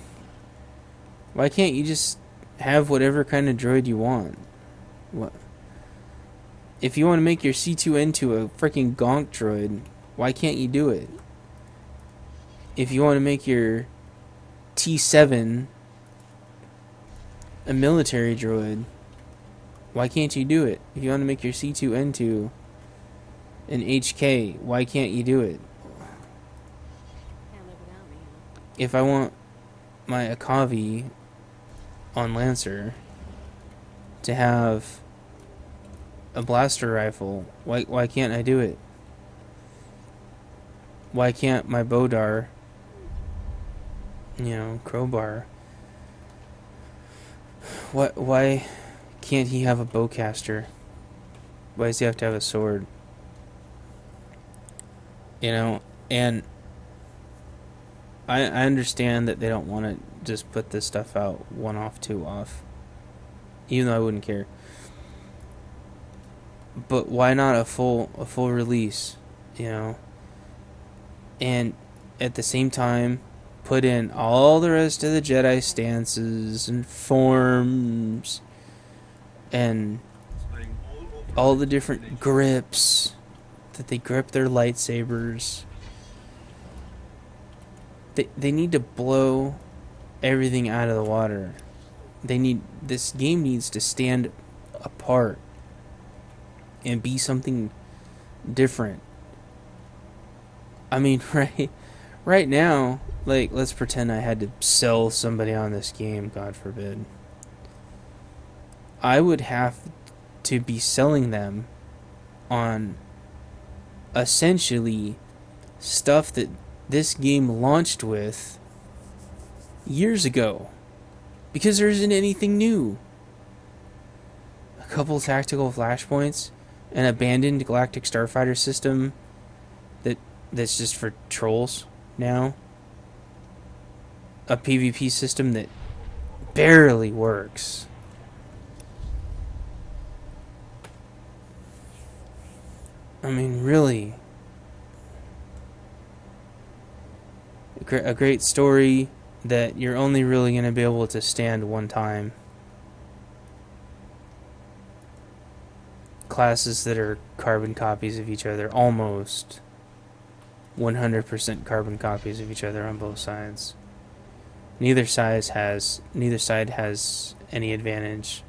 S2: Why can't you just have whatever kind of droid you want. What? If you want to make your C2N2 a freaking gonk droid, why can't you do it? If you want to make your T7 a military droid, why can't you do it? If you want to make your C2N2 an HK, why can't you do it?
S5: Can't live without me,
S2: If I want my Akavi on Lancer to have a blaster rifle, why can't I do it? Why can't my Bodar, crowbar, why can't he have a bowcaster? Why does he have to have a sword? And I understand that they don't want to just put this stuff out 1 off, 2 off, even though I wouldn't care. But why not a full release, And at the same time, put in all the rest of the Jedi stances and forms and all the different grips that they grip their lightsabers. They need to blow everything out of the water. This game needs to stand apart and be something different. I mean, right now, like, let's pretend I had to sell somebody on this game, God forbid. I would have to be selling them on essentially stuff that this game launched with years ago, because there isn't anything new. A couple tactical flashpoints, an abandoned galactic starfighter system that's just for trolls now, a PvP system that barely works. I mean, really. A great story that you're only really going to be able to stand one time. Classes that are carbon copies of each other, almost 100% carbon copies of each other on both sides. Neither side has any advantage,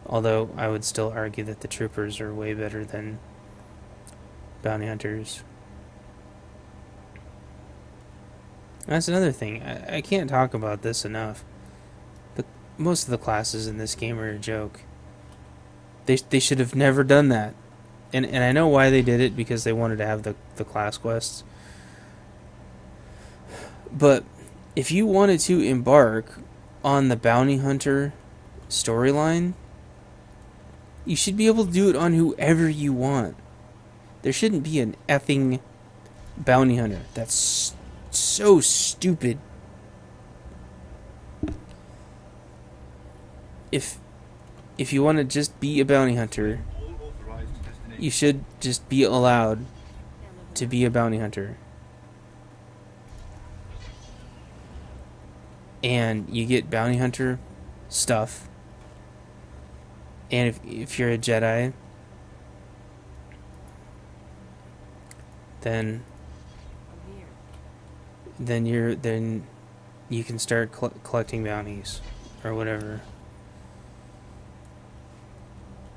S2: although I would still argue that the troopers are way better than bounty hunters. That's another thing. I can't talk about this enough. But most of the classes in this game are a joke. They should have never done that. And I know why they did it, because they wanted to have the class quests. But if you wanted to embark on the bounty hunter storyline, you should be able to do it on whoever you want. There shouldn't be an effing bounty hunter. That's so stupid. If you want to just be a bounty hunter, you should just be allowed to be a bounty hunter. And you get bounty hunter stuff. And if you're a Jedi, then you can start collecting bounties or whatever.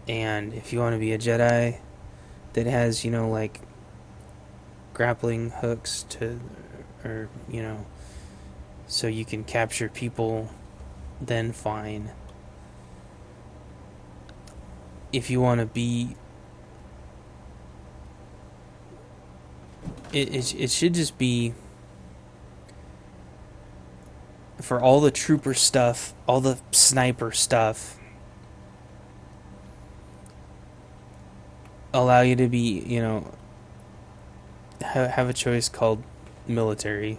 S2: And if you want to be a Jedi that has, like grappling hooks so you can capture people, then fine. If you want to be, it should just be for all the trooper stuff, all the sniper stuff, allow you to be, have a choice called military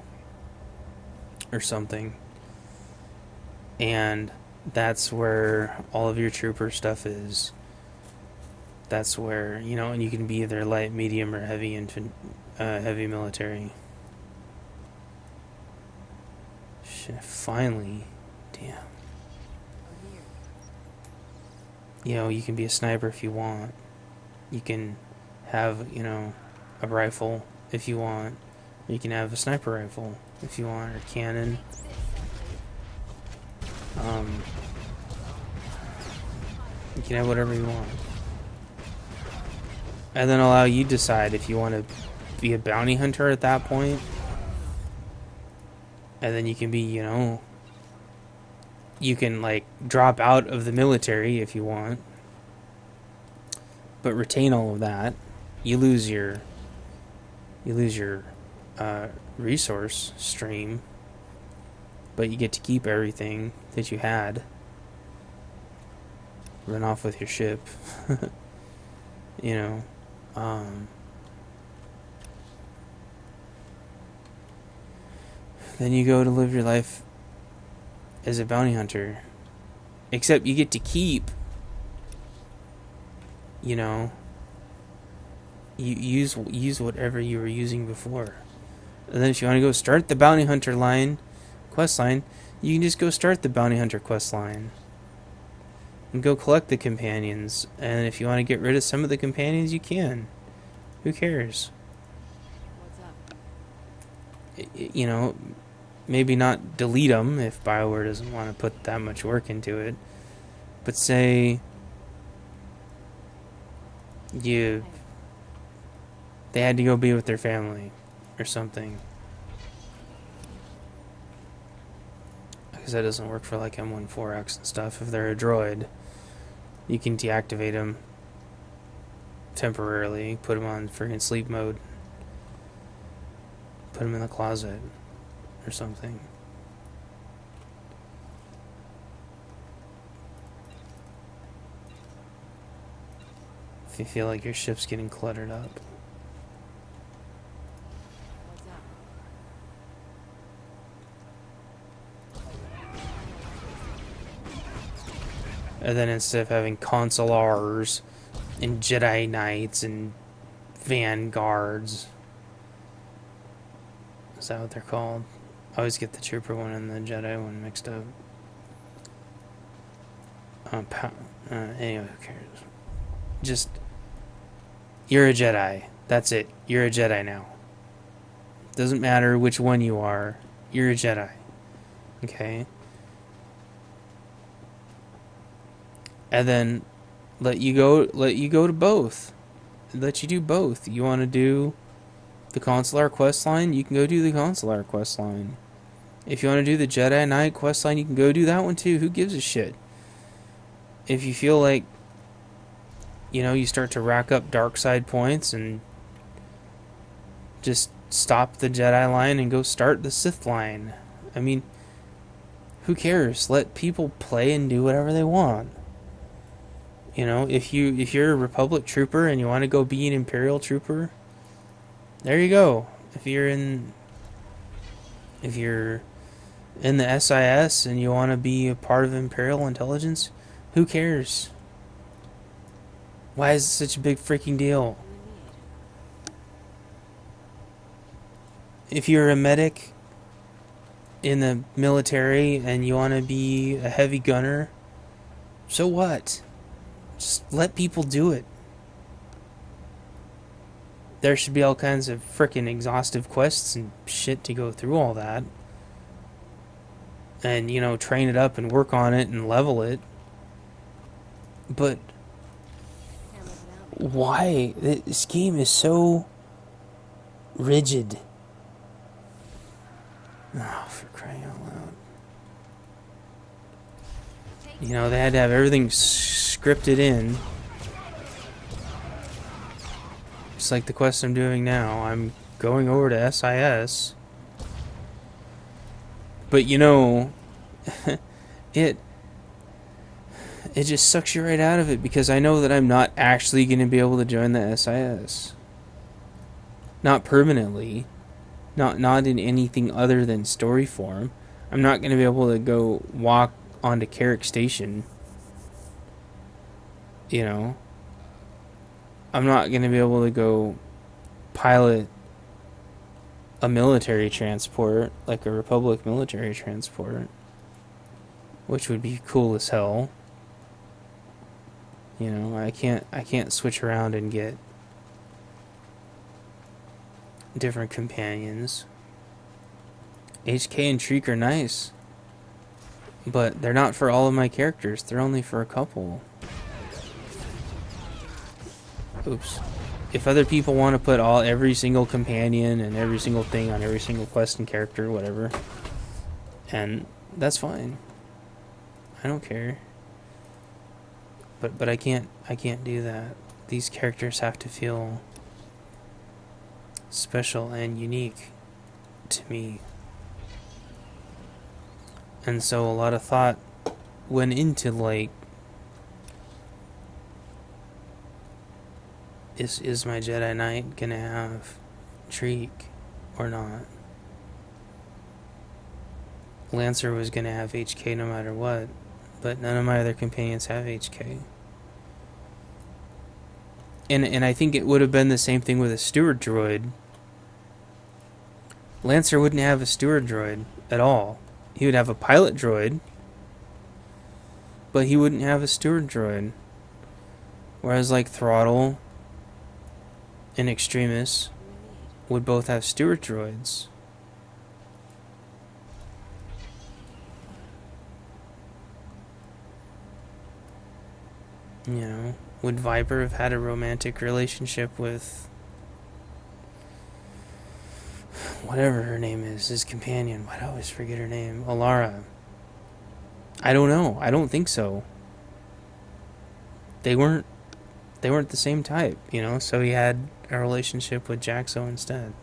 S2: or something. And that's where all of your trooper stuff is. That's where, and you can be either light, medium, or heavy heavy military. Shit, finally. Damn. you know, you can be a sniper if you want. You can have, you know, a rifle if you want. You can have a sniper rifle if you want, or cannon. You can have whatever you want. And then allow you to decide if you want to be a bounty hunter at that point. And then you can be, you know, you can like drop out of the military if you want, but retain all of that. You lose your resource stream, but you get to keep everything that you had. Run off with your ship. You know, then you go to live your life as a bounty hunter, except you get to keep, you know, you use whatever you were using before. And then if you want to go start the bounty hunter quest line, you can just go start the bounty hunter quest line and go collect the companions. And if you want to get rid of some of the companions, you can. Who cares?
S5: What's up?
S2: You know, maybe not delete them if BioWare doesn't want to put that much work into it. But say they had to go be with their family or something. Because that doesn't work for like M14X and stuff. If they're a droid, you can deactivate them temporarily, put them on freaking sleep mode, put them in the closet or something. If you feel like your ship's getting cluttered up.
S5: What's up?
S2: And then instead of having consulars and Jedi Knights and Vanguards, is that what they're called? I always get the Trooper one and the Jedi one mixed up. Anyway, who cares? Just, you're a Jedi. That's it. You're a Jedi now. Doesn't matter which one you are. You're a Jedi. Okay? And then let you go to both. Let you do both. You want to do the Consular quest line, you can go do the Consular quest line. If you want to do the Jedi Knight quest line, you can go do that one too. Who gives a shit? If you feel like, you know, you start to rack up dark side points and just stop the Jedi line and go start the Sith line. I mean, who cares? Let people play and do whatever they want. You know, if you're a Republic trooper and you want to go be an Imperial trooper, there you go. If you're in the SIS and you want to be a part of Imperial intelligence, who cares? Why is it such a big freaking deal? If you're a medic in the military and you want to be a heavy gunner, so what? Just let people do it. There should be all kinds of frickin' exhaustive quests and shit to go through all that. And, you know, train it up and work on it and level it. But why? This game is so rigid. Oh, for crying out loud. You know, they had to have everything scripted in. Just like the quest I'm doing now. I'm going over to SIS. But you know, it just sucks you right out of it because I know that I'm not actually going to be able to join the SIS. Not permanently. Not in anything other than story form. I'm not going to be able to go walk onto Carrick Station. You know. I'm not going to be able to go pilot a military transport, like a Republic military transport, which would be cool as hell. You know, I can't switch around and get different companions. HK and Shriek are nice, but they're not for all of my characters. They're only for a couple. Oops. If other people want to put every single companion and every single thing on every single quest and character, whatever, and that's fine. I don't care. But I can't do that. These characters have to feel special and unique to me. And so a lot of thought went into, like, is my Jedi Knight gonna have Shriek or not? Lancer was gonna have HK no matter what, but none of my other companions have HK. And I think it would have been the same thing with a steward droid. Lancer wouldn't have a steward droid at all. He would have a pilot droid, but he wouldn't have a steward droid. Whereas, like, Throttle and Extremis would both have steward droids. You know, would Viper have had a romantic relationship with whatever her name is, his companion? Why do I always forget her name? Alara. I don't know. I don't think so. They weren't the same type, you know, so he had a relationship with Jaxo instead.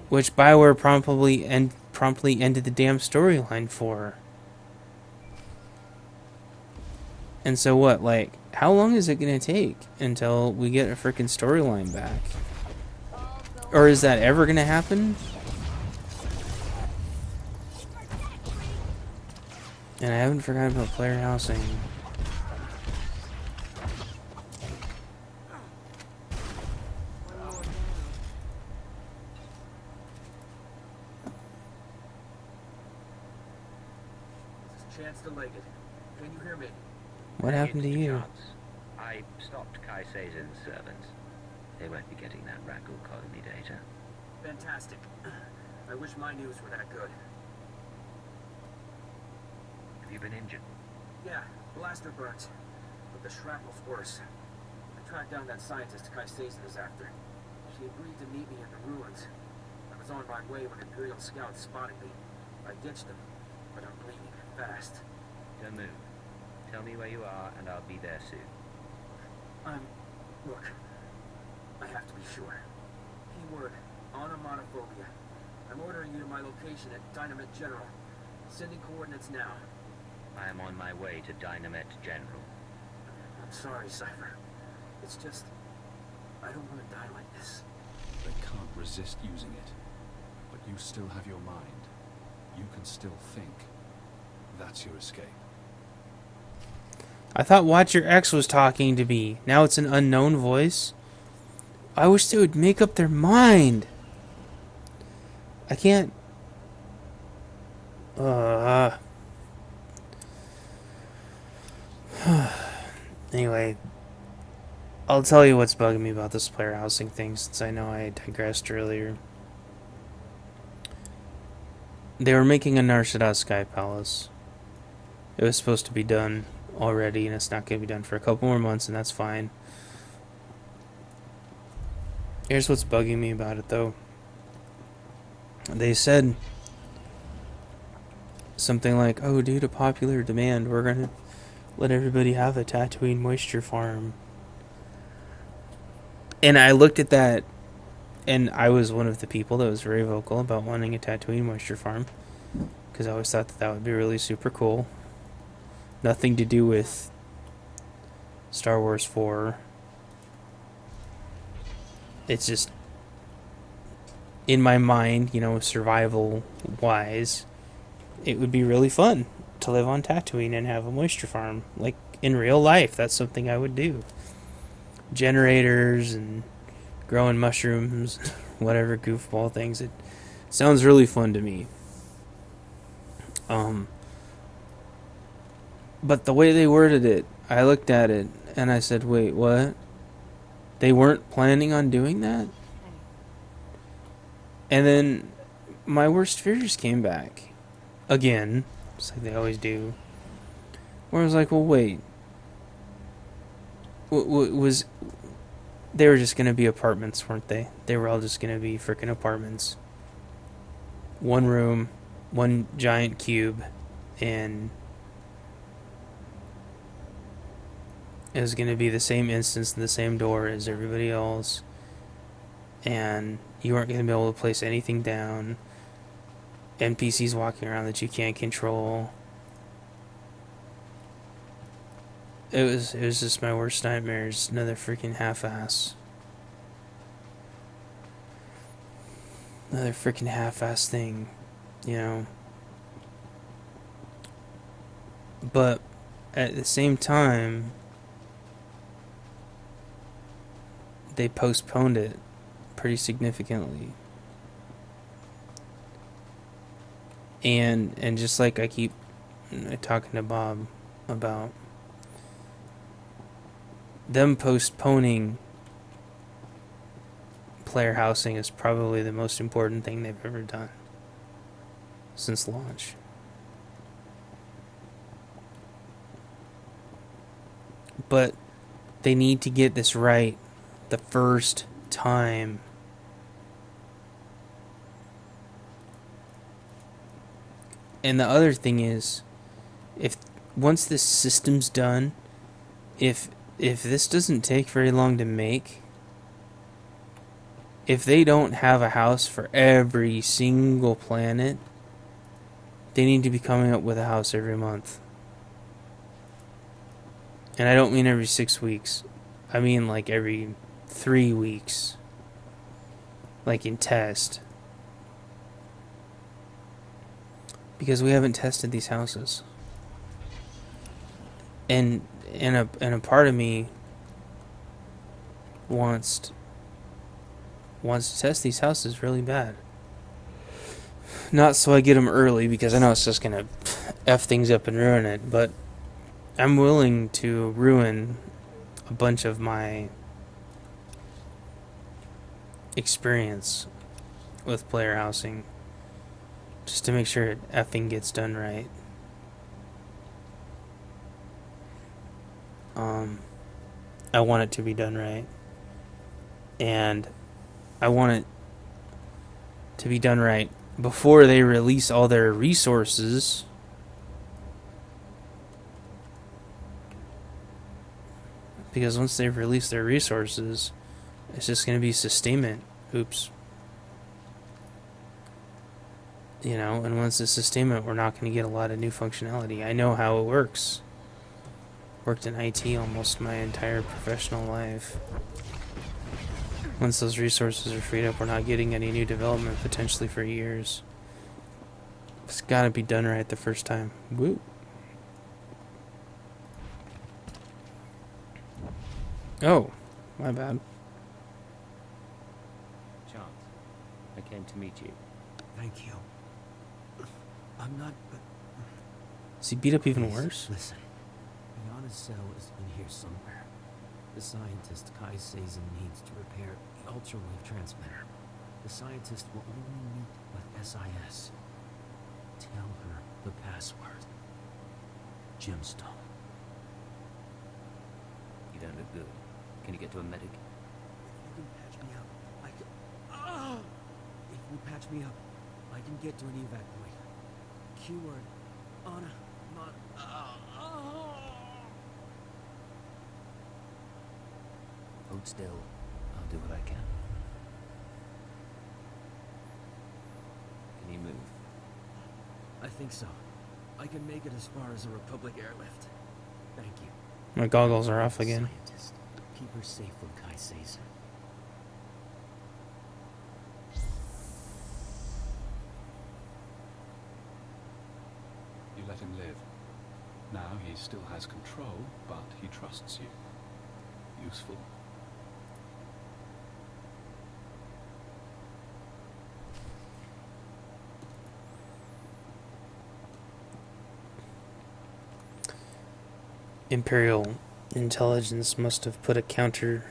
S2: Which BioWare promptly ended the damn storyline for. And so what, like, how long is it going to take until we get a freaking storyline back? Or is that ever going to happen? And I haven't forgotten about player housing.
S9: Chance to leg it. Can you hear me?
S2: What happened to you?
S3: I stopped Kai Seizen's servants. They won't be getting that Ragul colony data.
S9: Fantastic. I wish my news were that good.
S3: Have you been injured?
S9: Yeah, blaster burns. But the shrapnel's worse. I tracked down that scientist Kai Seizen is after. She agreed to meet me in the ruins. I was on my way when Imperial scouts spotted me. I ditched them, but I'm bleeding fast.
S3: Don't move. Tell me where you are, and I'll be there soon.
S9: Look, I have to be sure. Keyword, onomatophobia. I'm ordering you to my location at Dynamite General. Sending coordinates now.
S3: I am on my way to Dynamite General.
S9: I'm sorry, Cypher. It's just, I don't want to die like this.
S11: They can't resist using it. But you still have your mind. You can still think. That's your escape.
S2: I thought Watch Your X was talking to me. Now it's an unknown voice. I wish they would make up their mind. I can't. Anyway, I'll tell you what's bugging me about this player housing thing, since I know I digressed earlier. They were making a Nar Shaddaa Sky Palace. It was supposed to be done already, and it's not going to be done for a couple more months, and that's fine. Here's what's bugging me about it, though. They said something like, oh, due to popular demand, we're going to let everybody have a Tatooine moisture farm. And I looked at that, and I was one of the people that was very vocal about wanting a Tatooine moisture farm, because I always thought that would be really super cool. Nothing to do with Star Wars 4. It's just, in my mind, you know, survival-wise, it would be really fun to live on Tatooine and have a moisture farm. Like, in real life, that's something I would do. Generators and growing mushrooms, whatever goofball things. It sounds really fun to me. But the way they worded it, I looked at it and I said, wait, what? They weren't planning on doing that? And then my worst fears came back. Again, just like they always do. Where I was like, well, wait. Was they were just going to be apartments, weren't they? They were all just going to be freaking apartments. One room, one giant cube, and it was going to be the same instance and the same door as everybody else. And you weren't going to be able to place anything down. NPCs walking around that you can't control. It was just my worst nightmares. Another freaking half-ass. Another freaking half-ass thing, you know. But at the same time, they postponed it pretty significantly. And just like I keep talking to Bob about, them postponing player housing is probably the most important thing they've ever done since launch. But they need to get this right the first time. And the other thing is, if once this system's done, if this doesn't take very long to make, if they don't have a house for every single planet, they need to be coming up with a house every month. And I don't mean every 6 weeks. I mean like every 3 weeks. Like in test. Because we haven't tested these houses. And a part of me wants to test these houses really bad. Not so I get them early, because I know it's just gonna F things up and ruin it, but I'm willing to ruin a bunch of my experience with player housing just to make sure it effing gets done right. I want it to be done right. And I want it to be done right before they release all their resources. Because once they've released their resources, it's just going to be sustainment. Oops. You know, and once it's sustainment, we're not going to get a lot of new functionality. I know how it works. Worked in IT almost my entire professional life. Once those resources are freed up, we're not getting any new development potentially for years. It's got to be done right the first time. Woo. Oh, my bad.
S10: Chance, I came to meet you.
S12: Thank you. I'm not...
S2: Is he beat up even worse?
S12: Listen. Iana's cell is in here somewhere. The scientist Kai Sazin needs to repair the ultrawave transmitter. The scientist will only meet with SIS. Tell her the password. Gemstone.
S10: You don't look good. Can you get to a medic?
S12: If you can patch me up, I can... If you patch me up, I can get to an evac point. Keyword. Anna. Not...
S10: Hold still. I'll do what I can. Can you move?
S12: I think so. I can make it as far as a Republic airlift. Thank you.
S2: My goggles are off again.
S12: Scientist. Keep her safe from Kai Sazin.
S11: You let him live. Now he still has control, but he trusts you. Useful.
S2: Imperial Intelligence must have put a counter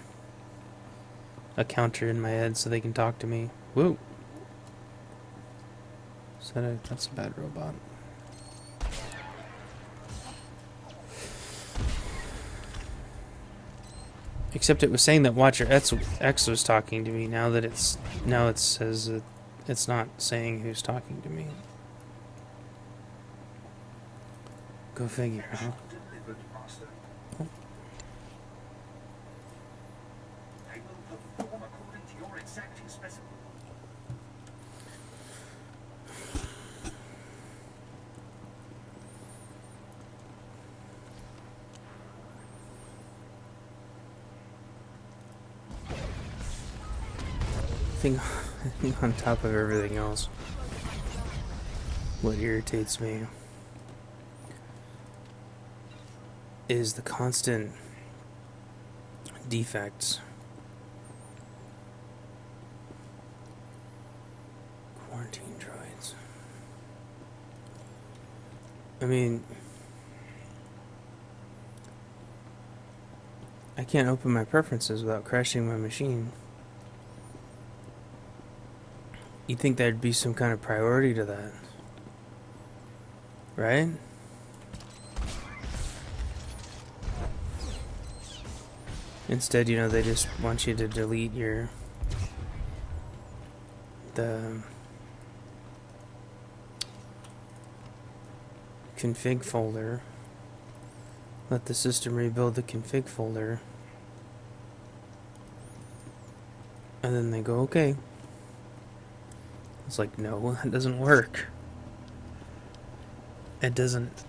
S2: in my head so they can talk to me. Whoa. That's a bad robot. Except it was saying that Watcher X was talking to me. Now it says that it's not saying who's talking to me. Go figure, huh? Oh. I think on top of everything else, what irritates me is the constant defects. Quarantine droids. I mean, I can't open my preferences without crashing my machine. You'd think there'd be some kind of priority to that, right? Instead, you know, they just want you to delete the config folder, let the system rebuild the config folder, and then they go, okay. It's like, no, that doesn't work. It doesn't.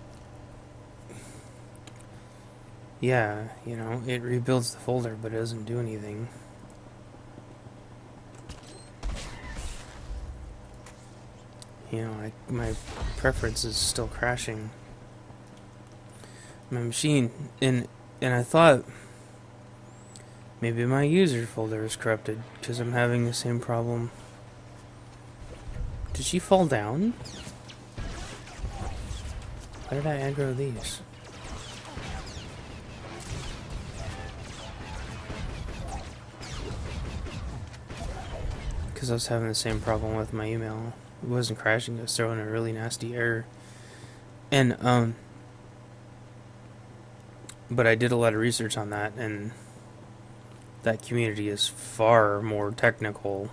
S2: Yeah, you know, it rebuilds the folder, but it doesn't do anything. You know, my preference is still crashing my machine, and I thought maybe my user folder is corrupted because I'm having the same problem. Did she fall down? Why did I aggro these? Because I was having the same problem with my email. It wasn't crashing, it was throwing a really nasty error. And, but I did a lot of research on that, and that community is far more technical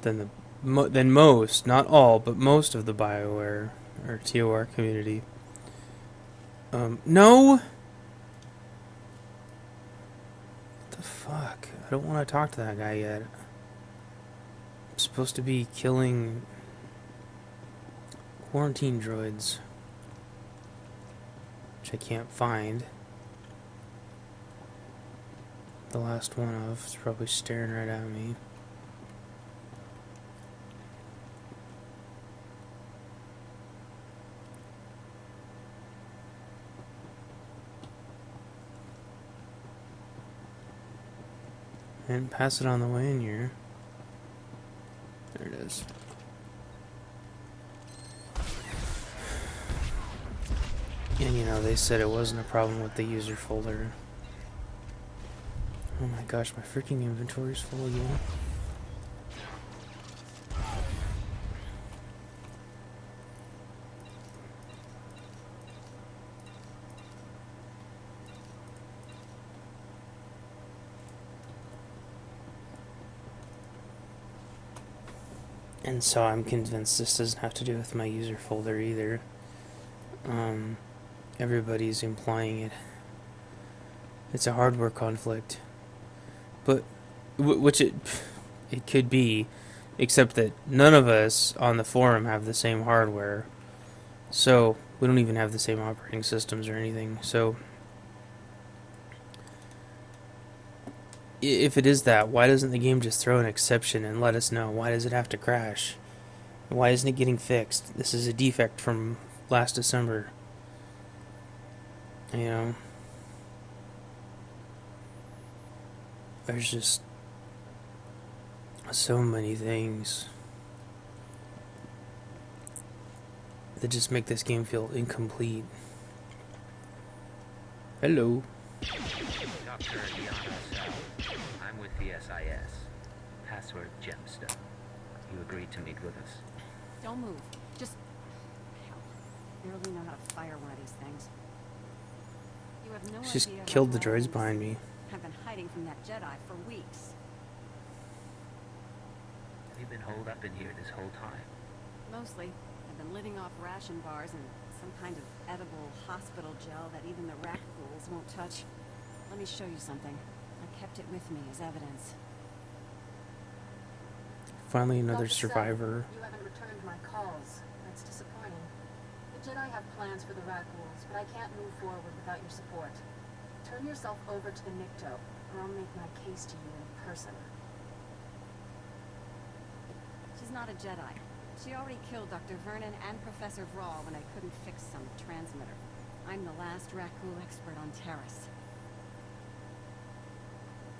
S2: than most, not all, but most of the BioWare or TOR community. No! What the fuck? I don't want to talk to that guy yet. I'm supposed to be killing quarantine droids, which I can't find. The last one of is probably staring right at me. And pass it on the way in here. There it is. And you know, they said it wasn't a problem with the user folder. Oh my gosh, my freaking inventory's full again. And so I'm convinced this doesn't have to do with my user folder either. Everybody's implying it's a hardware conflict, but which it could be, except that none of us on the forum have the same hardware, so we don't even have the same operating systems or anything. So if it is that, why doesn't the game just throw an exception and let us know? Why does it have to crash? Why isn't it getting fixed? This is a defect from last December. You know? There's just so many things that just make this game feel incomplete. Hello.
S3: Dr. Yana Sal. I'm with the SIS. Password Gemstone. You agreed to meet with us.
S8: Don't move. Just... Hell, barely know how to fire one of these things. You have no
S2: Just
S8: idea
S2: killed
S8: how
S2: the droids
S8: long
S2: behind me.
S8: I've been hiding from that Jedi for weeks.
S3: Have you been holed up in here this whole time?
S8: Mostly. I've been living off ration bars and some kind of edible hospital gel that even the rack ghouls won't touch. Let me show you something. I kept it with me as evidence.
S2: Finally, another
S8: Dr.
S2: survivor.
S8: Seth, you haven't returned my calls. That's disappointing. The Jedi have plans for the rack ghouls, but I can't move forward without your support. Turn yourself over to the Nikto, or I'll make my case to you in person. She's not a Jedi. She already killed Dr. Vernon and Professor Vrawl when I couldn't fix some transmitter. I'm the last Rakghoul expert on Taris.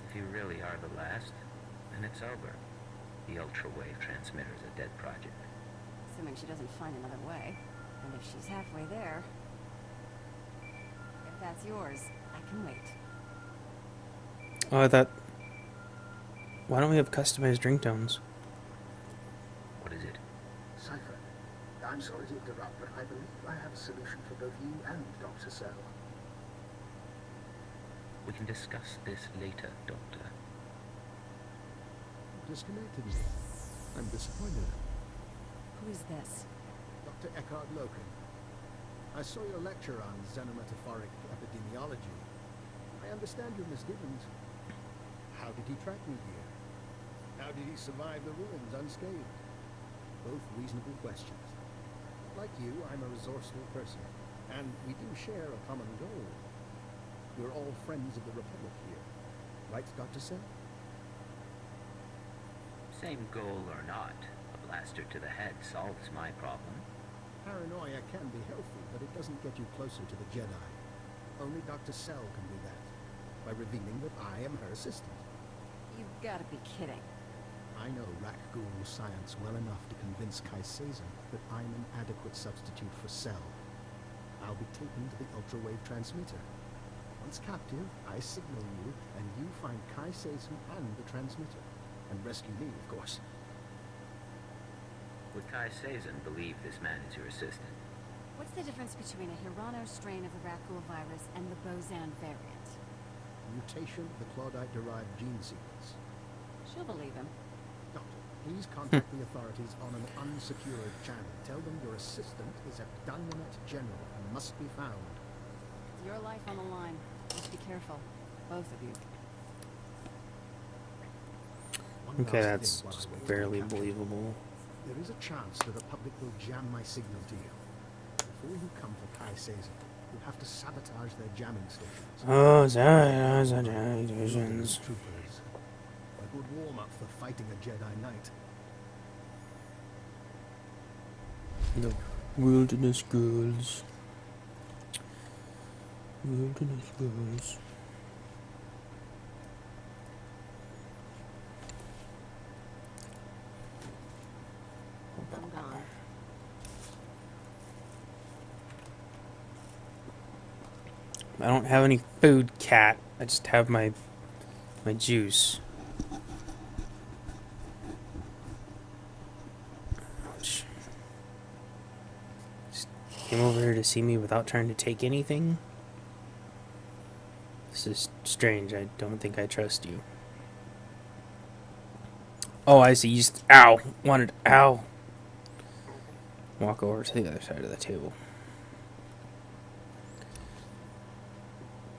S3: If you really are the last, then it's over. The ultra-wave transmitter is a dead project.
S8: Assuming she doesn't find another way. And if she's halfway there... If that's yours, I can wait.
S2: Oh, I thought... Why don't we have customized ringtones?
S3: What is it?
S7: Cypher, I'm sorry to interrupt, but I believe I have a solution for both you and Dr. Cell.
S3: We can discuss this later, Doctor.
S7: Disconnected. I'm disappointed.
S8: Who is this?
S7: Dr. Eckhard Loken. I saw your lecture on xenometaphoric epidemiology. I understand your misgivings. How did he track me here? How did he survive the ruins unscathed? Both reasonable questions. Like you, I'm a resourceful person, and we do share a common goal. We're all friends of the Republic here. Right, Dr. Seth?
S3: Same goal or not, a blaster to the head solves my problem.
S7: Paranoia can be healthy, but it doesn't get you closer to the Jedi. Only Dr. Cell can do that, by revealing that I am her assistant.
S8: You've got to be kidding.
S7: I know Rakghoul science well enough to convince Kaisazin that I'm an adequate substitute for Cell. I'll be taken to the ultra-wave transmitter. Once captive, I signal you, and you find Kaisazin and the transmitter. And rescue me, of course.
S3: Would Kaisazin believe this man is your assistant?
S8: What's the difference between a Hirano strain of the Rakghoul virus and the Bozan variant?
S7: Mutation of the Claudite-derived gene sequence.
S8: She'll believe him.
S7: Doctor, please contact the authorities on an unsecured channel. Tell them your assistant is a Dunyanet general and must be found.
S8: It's your life on the line. Just be careful. Both of you.
S2: Okay, that's just barely believable.
S7: There is a chance the Republic will jam my signal to you. Before you come for Kaisazin, you'll have to sabotage their jamming stations.
S2: Oh, stations.
S7: Troopers. A good warm-up for fighting a Jedi Knight.
S2: The Wilderness Girls. Wilderness Girls.
S5: I'm gone.
S2: I don't have any food, cat. I just have my juice. Ouch. Just came over here to see me without trying to take anything. This is strange. I don't think I trust you. Oh, I see. You just... Ow. Wanted... Ow. Walk over to the other side of the table.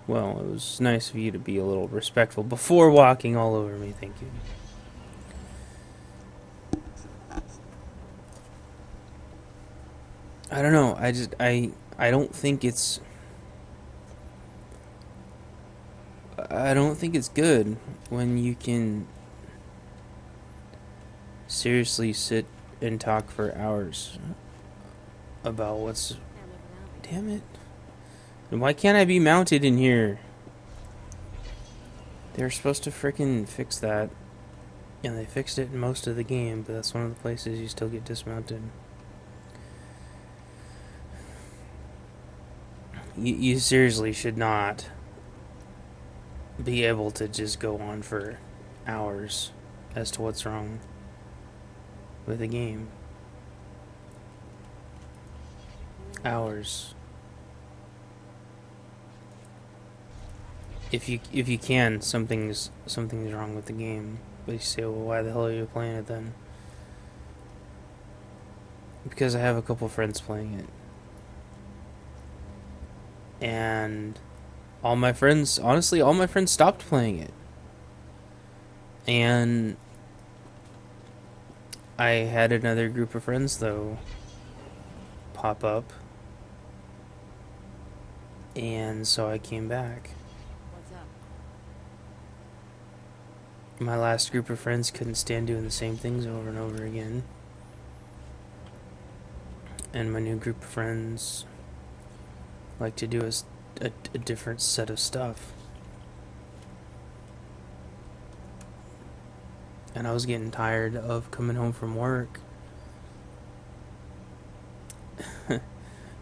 S2: Well, it was nice of you to be a little respectful before walking all over me. Thank you. I don't know. I don't think it's... I don't think it's good when you can seriously sit and talk for hours about what's... Damn it. Why can't I be mounted in here? They're supposed to frickin' fix that. And they fixed it in most of the game, but that's one of the places you still get dismounted. You seriously should not be able to just go on for hours as to what's wrong with the game. Hours. If you can, something's wrong with the game. But you say, well, why the hell are you playing it then? Because I have a couple friends playing it. And all my friends stopped playing it. And I had another group of friends, though, pop up. And so I came back.
S5: What's up?
S2: My last group of friends couldn't stand doing the same things over and over again. And my new group of friends like to do a different set of stuff. And I was getting tired of coming home from work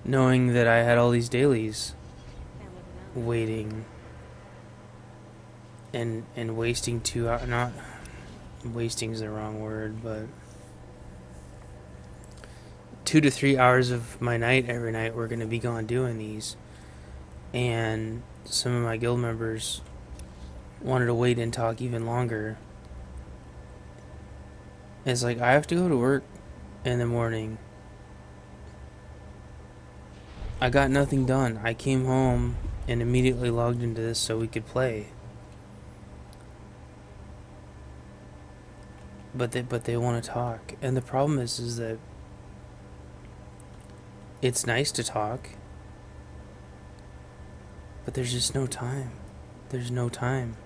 S2: knowing that I had all these dailies waiting and wasting 2 hours. Not wasting is the wrong word, but 2 to 3 hours of my night every night were going to be gone doing these. And some of my guild members wanted to wait and talk even longer. It's like, I have to go to work in the morning. I got nothing done. I came home and immediately logged into this so we could play. But they want to talk. And the problem is that it's nice to talk, but there's just no time. There's no time.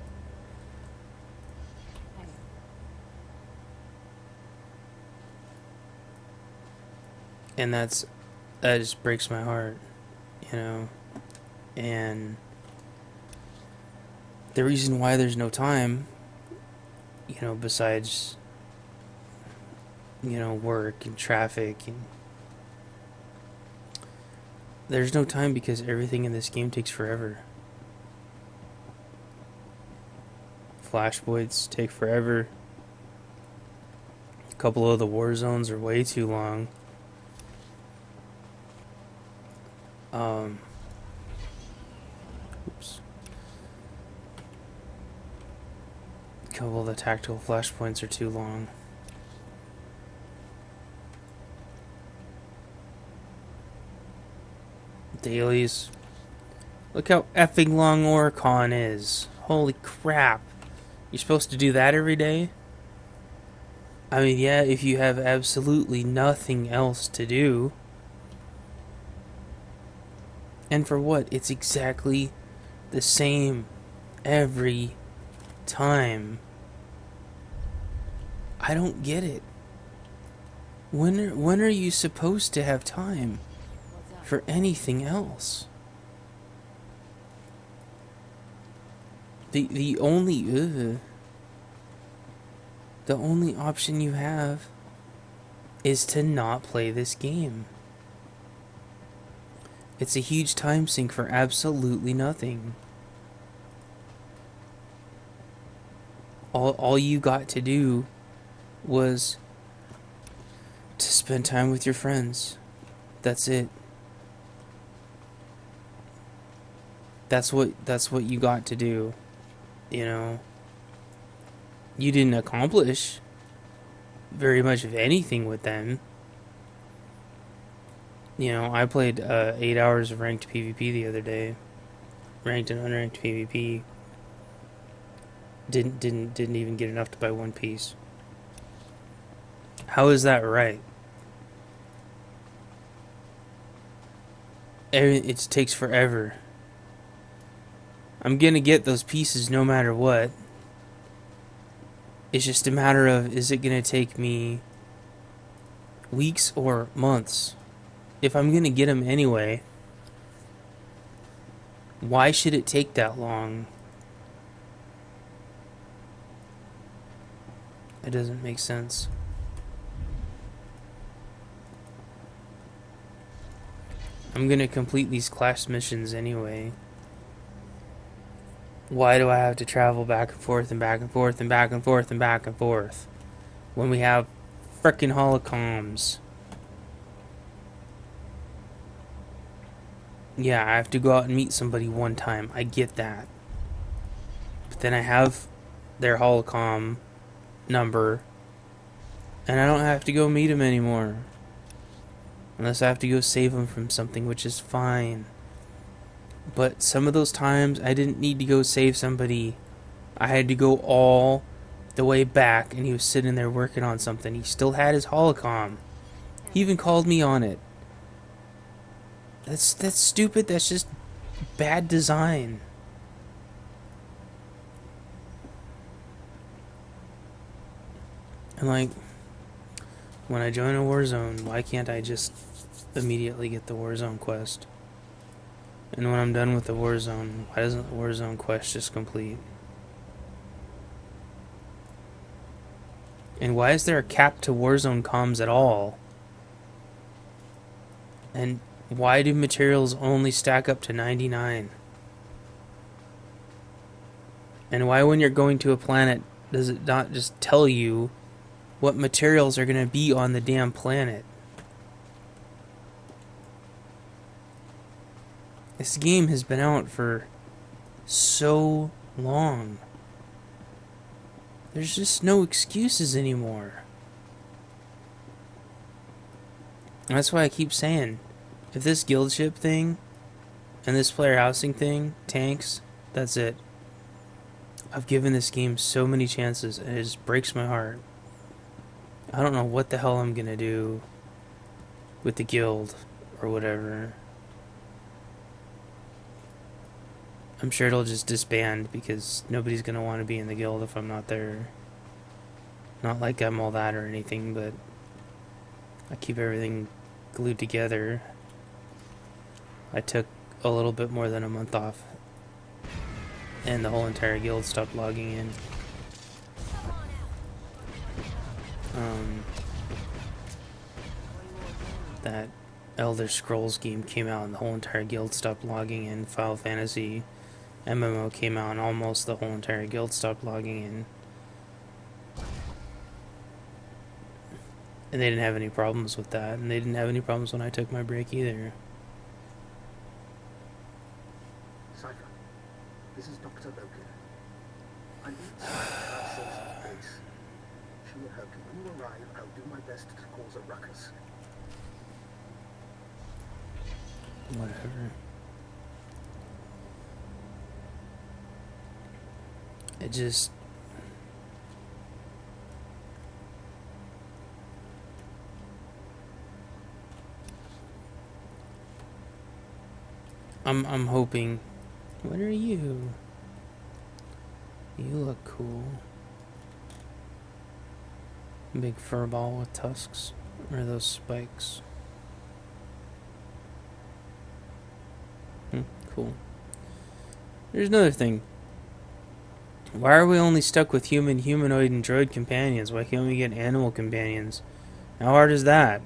S2: And that just breaks my heart, you know. And the reason why there's no time, you know, besides, you know, work and traffic, and there's no time because everything in this game takes forever. Flashpoints take forever. A couple of the war zones are way too long. Oops. A couple of the tactical flashpoints are too long. Dailies. Look how effing long Oricon is. Holy crap. You're supposed to do that every day? I mean, yeah, if you have absolutely nothing else to do. And for what? It's exactly the same every time. I don't get it. When are you supposed to have time for anything else? The only option you have is to not play this game. It's a huge time sink for absolutely nothing. All you got to do was to spend time with your friends. That's it. That's what you got to do. You know, you didn't accomplish very much of anything with them. You know, I played 8 hours of ranked PvP the other day. Ranked and unranked PvP. Didn't even get enough to buy one piece. How is that right? It takes forever. I'm gonna get those pieces no matter what. It's just a matter of, is it gonna take me weeks or months? If I'm gonna get them anyway, why should it take that long? It doesn't make sense. I'm gonna complete these class missions anyway. Why do I have to travel back and forth and back and forth and back and forth and back and forth when we have frickin' holocoms? Yeah, I have to go out and meet somebody one time. I get that. But then I have their holocom number, and I don't have to go meet them anymore. Unless I have to go save them from something, which is fine. But some of those times, I didn't need to go save somebody. I had to go all the way back, and he was sitting there working on something. He still had his holocom. He even called me on it. That's stupid. That's just bad design. And like, when I join a Warzone, why can't I just immediately get the Warzone quest? And when I'm done with the Warzone, why doesn't the Warzone quest just complete? And why is there a cap to Warzone comms at all? And why do materials only stack up to 99? And why, when you're going to a planet, does it not just tell you what materials are going to be on the damn planet? This game has been out for so long. There's just no excuses anymore. And that's why I keep saying, if this guild ship thing and this player housing thing tanks, that's it. I've given this game so many chances, and it just breaks my heart. I don't know what the hell I'm gonna do with the guild or whatever. I'm sure it'll just disband because nobody's gonna want to be in the guild if I'm not there. Not like I'm all that or anything, but I keep everything glued together. I took a little bit more than a month off, and the whole entire guild stopped logging in. That Elder Scrolls game came out and the whole entire guild stopped logging in. Final Fantasy MMO came out and almost the whole entire guild stopped logging in. And they didn't have any problems with that, and they didn't have any problems when I took my break either.
S7: Cypher, this is Dr. Logan. I need Samus's base. She will help you. When you arrive, I'll do my best to cause a ruckus.
S2: Whatever. It just... I'm hoping... What are you? You look cool. Big fur ball with tusks. Or those spikes. Cool. There's another thing. Why are we only stuck with human, humanoid, and droid companions? Why can't we get animal companions? How hard is that?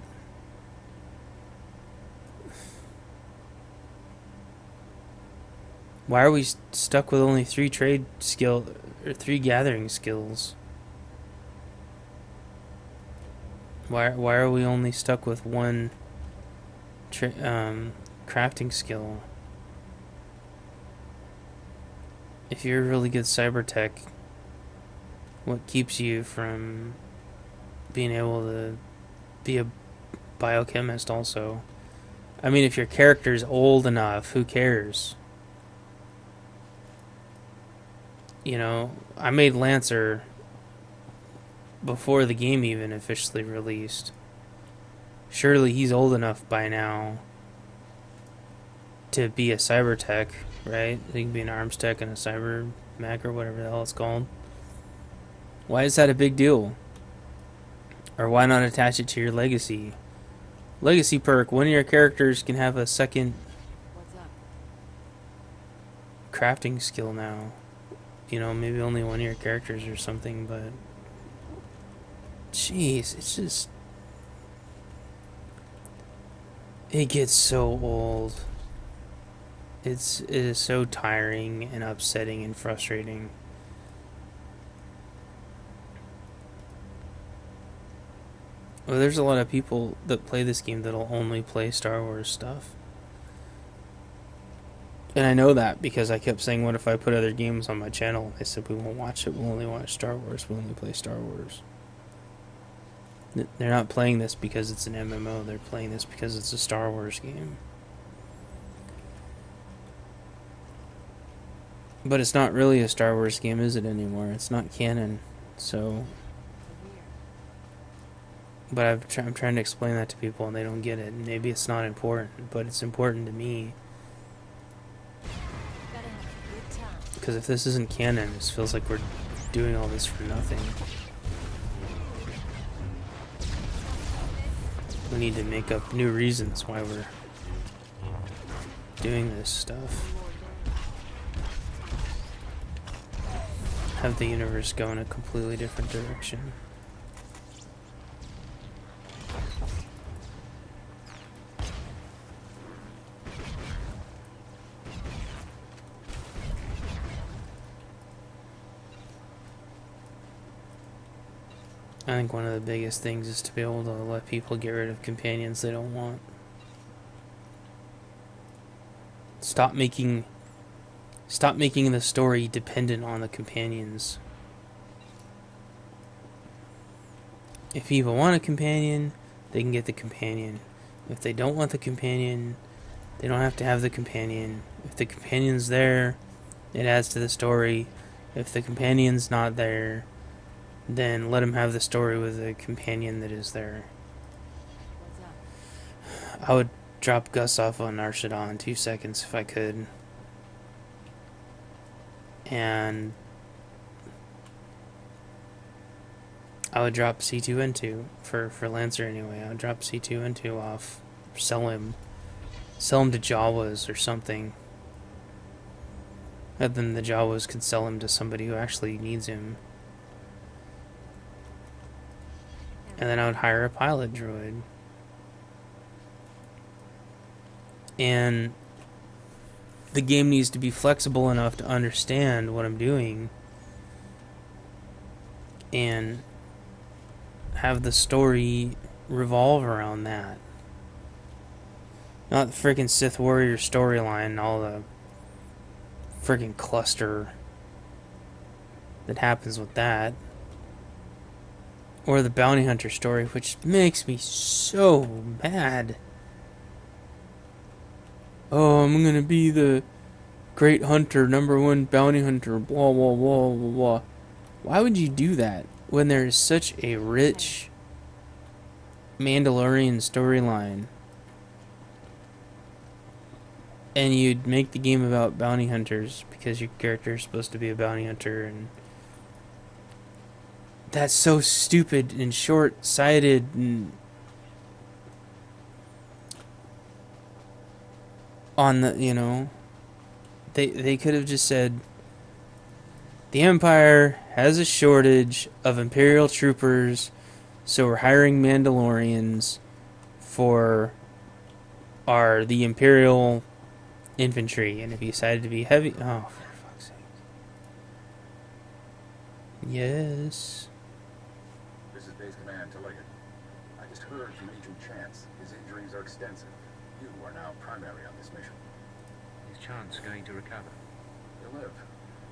S2: Why are we stuck with only 3 trade skill or 3 gathering skills? Why are we only stuck with 1 crafting skill? If you're a really good cyber tech, what keeps you from being able to be a biochemist also? I mean, if your character's old enough, who cares? You know, I made Lancer before the game even officially released. Surely he's old enough by now to be a cyber tech, right? He can be an arms tech and a cyber mech or whatever the hell it's called. Why is that a big deal? Or why not attach it to your legacy? Legacy perk, one of your characters can have a second crafting skill now. You know, maybe only one of your characters or something, but jeez, it's just... It gets so old. It is so tiring and upsetting and frustrating. Well, there's a lot of people that play this game that'll only play Star Wars stuff. And I know that because I kept saying, what if I put other games on my channel? They said, we won't watch it, we'll only watch Star Wars, we'll only play Star Wars. They're not playing this because it's an MMO, they're playing this because it's a Star Wars game. But it's not really a Star Wars game, is it, anymore? It's not canon, so... But I'm trying to explain that to people and they don't get it. Maybe it's not important, but it's important to me. Because if this isn't canon, it feels like we're doing all this for nothing. We need to make up new reasons why we're doing this stuff. Have the universe go in a completely different direction. I think one of the biggest things is to be able to let people get rid of companions they don't want. Stop making the story dependent on the companions. If people want a companion, they can get the companion. If they don't want the companion, they don't have to have the companion. If the companion's there, it adds to the story. If the companion's not there, then let him have the story with the companion that is there. I would drop Gus off on Arshada in 2 seconds if I could. And I would drop C2N2 for Lancer anyway. I would drop C2N2 off, sell him to Jawas or something. And then the Jawas could sell him to somebody who actually needs him. And then I would hire a pilot droid. And the game needs to be flexible enough to understand what I'm doing. And have the story revolve around that. Not the freaking Sith Warrior storyline and all the freaking cluster that happens with that. Or the bounty hunter story, which makes me so mad. Oh, I'm gonna be the great hunter, #1 bounty hunter, blah, blah, blah, blah, blah. Why would you do that when there is such a rich Mandalorian storyline? And you'd make the game about bounty hunters because your character is supposed to be a bounty hunter, and that's so stupid and short-sighted. And on the, you know, they could have just said the Empire has a shortage of Imperial troopers, so we're hiring Mandalorians for the Imperial infantry, and if you decided to be heavy, oh, for fuck's sake. Yes.
S13: This is Base Command to Leggett. I just heard from Agent Chance. His injuries are extensive. You are now primary on this mission.
S3: Is Chance going to recover?
S13: He'll live.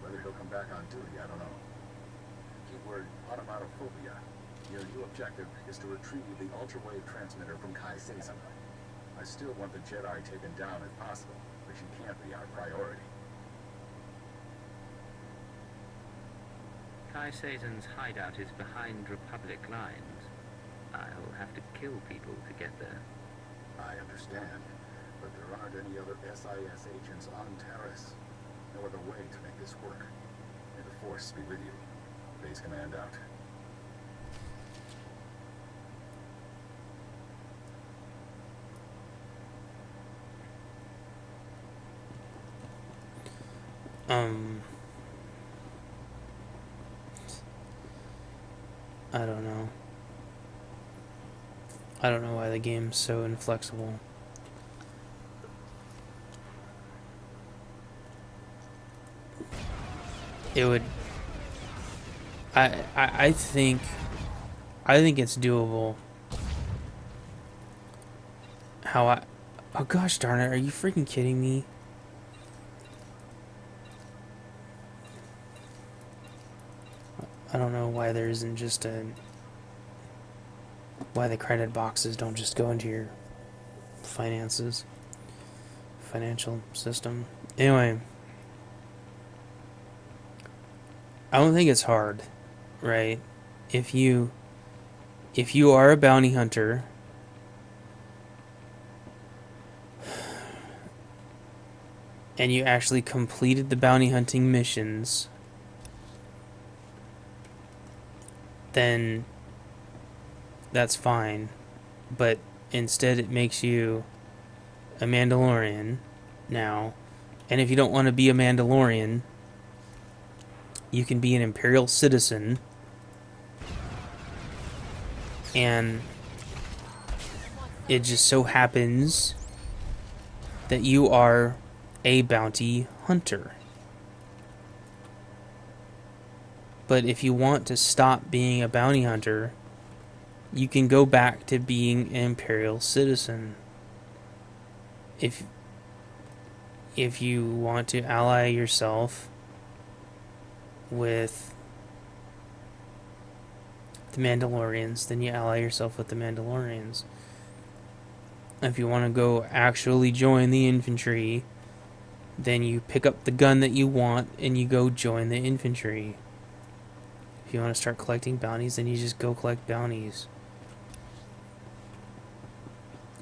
S13: Whether he'll come back on duty, I don't know. Keyword automatophobia. Your new objective is to retrieve the ultra-wave transmitter from Kai Sazon. I still want the Jedi taken down if possible, but she can't be our priority.
S3: Kai Sazon's hideout is behind Republic lines. I'll have to kill people to get there.
S13: I understand, but there aren't any other SIS agents on Taris. No other way to make this work. May the Force be with you. Base Command out.
S2: I don't know. I don't know why the game's so inflexible. it would. I think it's doable. Oh gosh darn it! Are you freaking kidding me? I don't know why there isn't just why the credit boxes don't just go into your financial system. Anyway, I don't think it's hard, right? If you are a bounty hunter and you actually completed the bounty hunting missions, then that's fine. But instead it makes you a Mandalorian now. And if you don't want to be a Mandalorian, you can be an Imperial citizen. And it just so happens that you are a bounty hunter. But if you want to stop being a bounty hunter, you can go back to being an Imperial citizen. If you want to ally yourself with the Mandalorians, then you ally yourself with the Mandalorians. If you want to go actually join the infantry, then you pick up the gun that you want and you go join the infantry. If you want to start collecting bounties, then you just go collect bounties.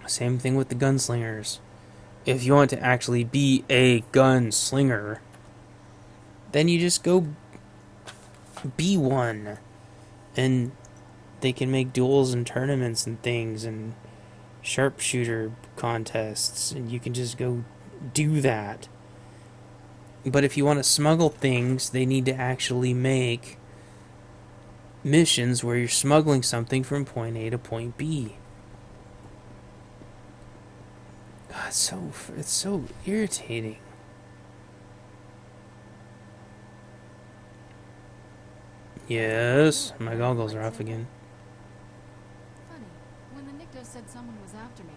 S2: Same thing with the gunslingers. If you want to actually be a gunslinger, then you just go be one. And they can make duels and tournaments and things and sharpshooter contests, and you can just go do that. But if you want to smuggle things, they need to actually make missions where you're smuggling something from point A to point B. God, it's so irritating. Yes, my goggles are off again.
S8: Funny, when the Nikto said someone was after me,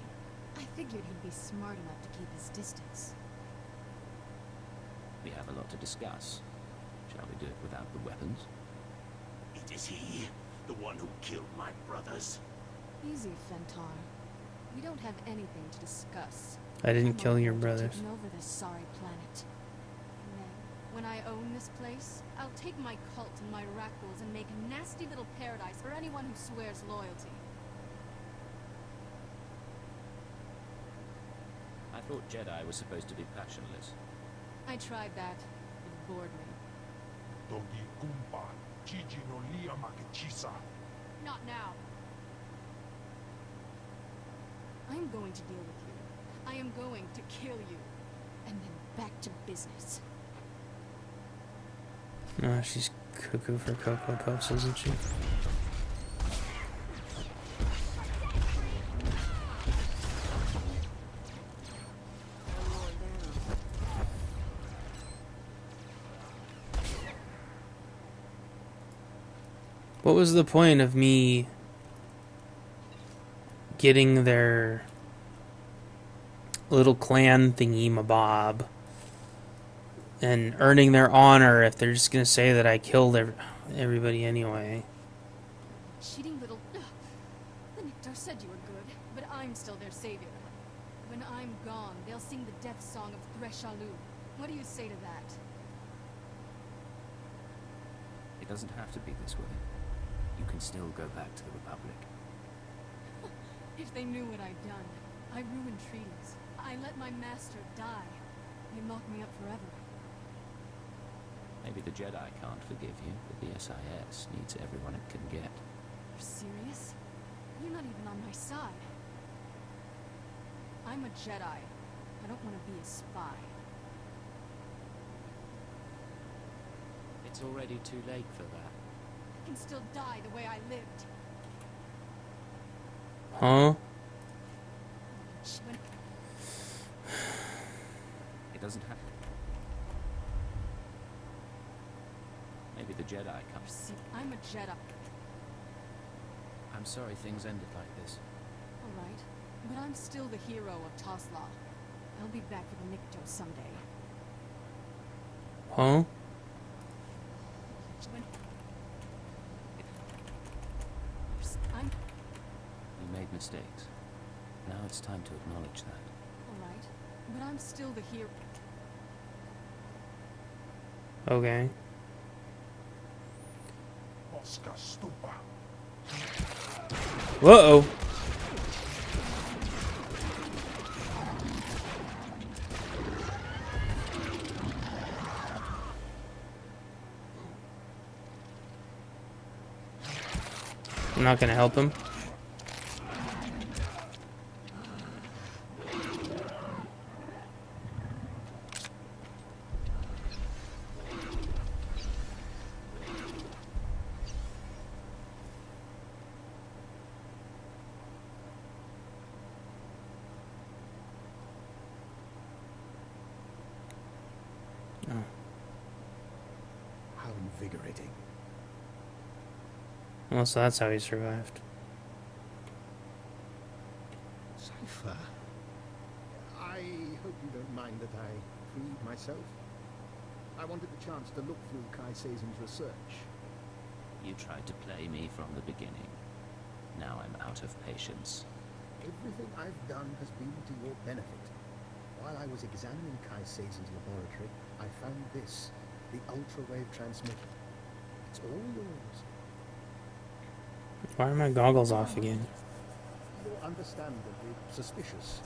S8: I figured he'd be smart enough to keep his distance.
S10: We have a lot to discuss. Shall we do it without the weapons?
S14: It is he, the one who killed my brothers.
S8: Easy, Fentar. We don't have anything to discuss.
S2: I didn't kill your brothers.
S8: Taking over this sorry planet. And then, when I own this place, I'll take my cult and my Rakghouls and make a nasty little paradise for anyone who swears loyalty.
S10: I thought Jedi was supposed to be passionless.
S8: I tried that. It bored me. Not now. I'm going to deal with you. I am going to kill you. And then back to business.
S2: Oh, she's cuckoo for Cocoa Puffs, isn't she? What was the point of me getting their little clan thingy-mabob and earning their honor if they're just gonna say that I killed everybody anyway?
S8: Cheating little... The Nikto said you were good, but I'm still their savior. When I'm gone, they'll sing the death song of Threshalu. What do you say to that?
S10: It doesn't have to be this way. You can still go back to the Republic.
S8: If they knew what I'd done. I ruined treaties. I let my master die. They locked me up forever.
S10: Maybe the Jedi can't forgive you, but the SIS needs everyone it can get.
S8: You're serious? You're not even on my side. I'm a Jedi. I don't want to be a spy.
S10: It's already too late for that.
S8: I can still die the way I lived.
S2: Huh?
S10: It doesn't have...
S8: I'm a Jedi.
S10: I'm sorry things ended like this.
S8: Alright, but I'm still the hero of Tosla. I'll be back for the Nikto someday.
S2: Huh?
S10: You made mistakes. Now it's time to acknowledge that.
S8: Alright, but I'm still the hero.
S2: Okay. Whoa. I'm not gonna help him.
S7: How invigorating.
S2: Well, so that's how he survived.
S7: Cypher, I hope you don't mind that I freed myself. I wanted the chance to look through Kai Seizen's research.
S10: You tried to play me from the beginning. Now I'm out of patience.
S7: Everything I've done has been to your benefit. While I was examining Kai Seizen's laboratory, I found this, the ultra-wave transmitter. It's all yours.
S2: Why are my goggles off again?
S7: You're understandably suspicious.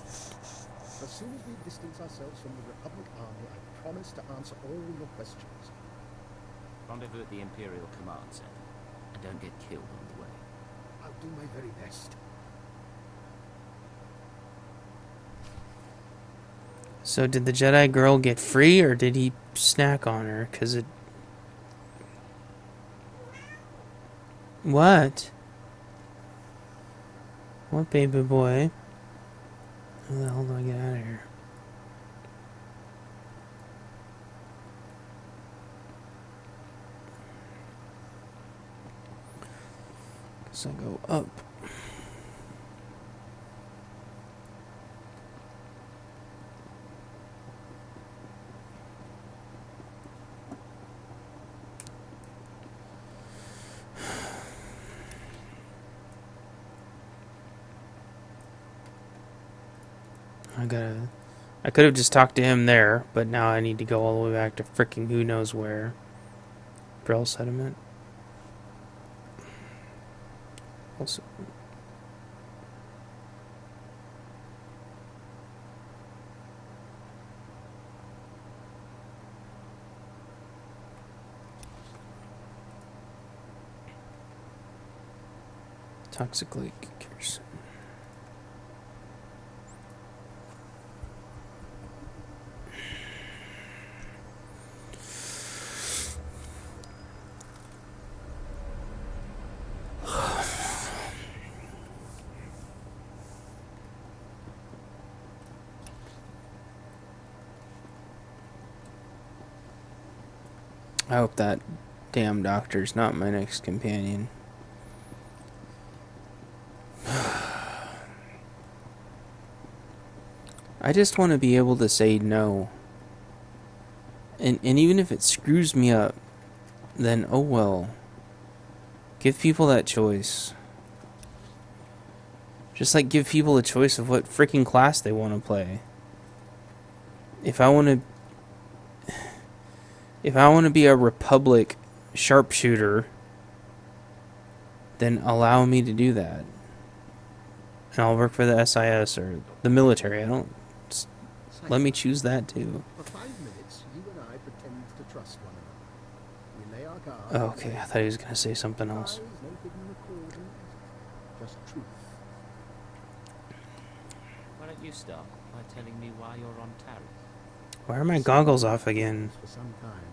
S7: As soon as we distance ourselves from the Republic Army, I promise to answer all your questions.
S10: Rendezvous at the Imperial Command Center. And don't get killed on the way.
S7: I'll do my very best.
S2: So did the Jedi girl get free, or did he snack on her? 'Cause it... What? What, baby boy? How the hell do I get out of here? Guess I go up. I could have just talked to him there, but now I need to go all the way back to frickin' who knows where. Brill Sediment. Also... Toxic Lake Kerosene. I hope that damn doctor's not my next companion. I just want to be able to say no. And even if it screws me up, then oh well. Give people that choice. Just like give people a choice of what freaking class they want to play. If I want to be a Republic sharpshooter, then allow me to do that. And I'll work for the SIS or the military. Let me choose that too.
S7: For 5 minutes, you and I pretend to trust one another. We lay our guard.
S2: Oh, okay, I thought he was going to say something else.
S7: No hidden recording, just truth.
S10: Why don't you start by telling me why you're on Taris?
S2: Why are my goggles off again?
S7: For some time,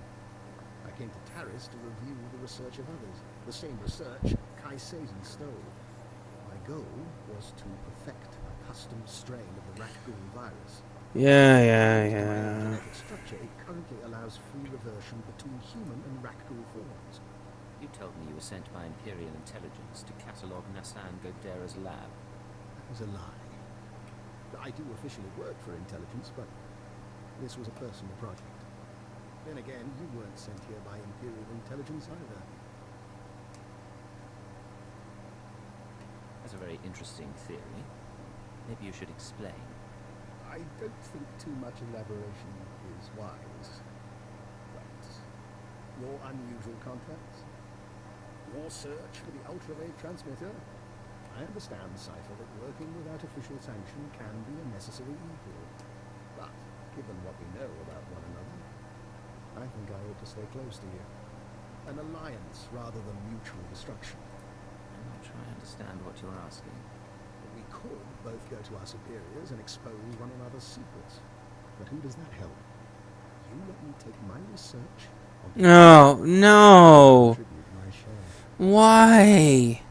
S7: I came to Taris to review the research of others. The same research Kai Seizen stole. My goal was to perfect a custom strain of the Rakghoul virus.
S2: Yeah.
S7: Genetic structure, it currently allows free reversion between human and Rakghoul forms.
S10: You told me you were sent by Imperial intelligence to catalogue Nassan Godera's lab.
S7: That was a lie. I do officially work for intelligence, but this was a personal project. Then again, you weren't sent here by Imperial intelligence either.
S10: That's a very interesting theory. Maybe you should explain.
S7: I don't think too much elaboration is wise. But your unusual contacts? Your search for the ultrawave transmitter? I understand, Cypher, that working without official sanction can be a necessary evil. But, given what we know about one another, I think I ought to stay close to you. An alliance rather than mutual destruction.
S10: I'm not sure I understand what you're asking.
S7: We could both go to our superiors and expose one another's secrets. But who does that help? You let me take my research on
S2: No.
S7: contribute my share.
S2: Why?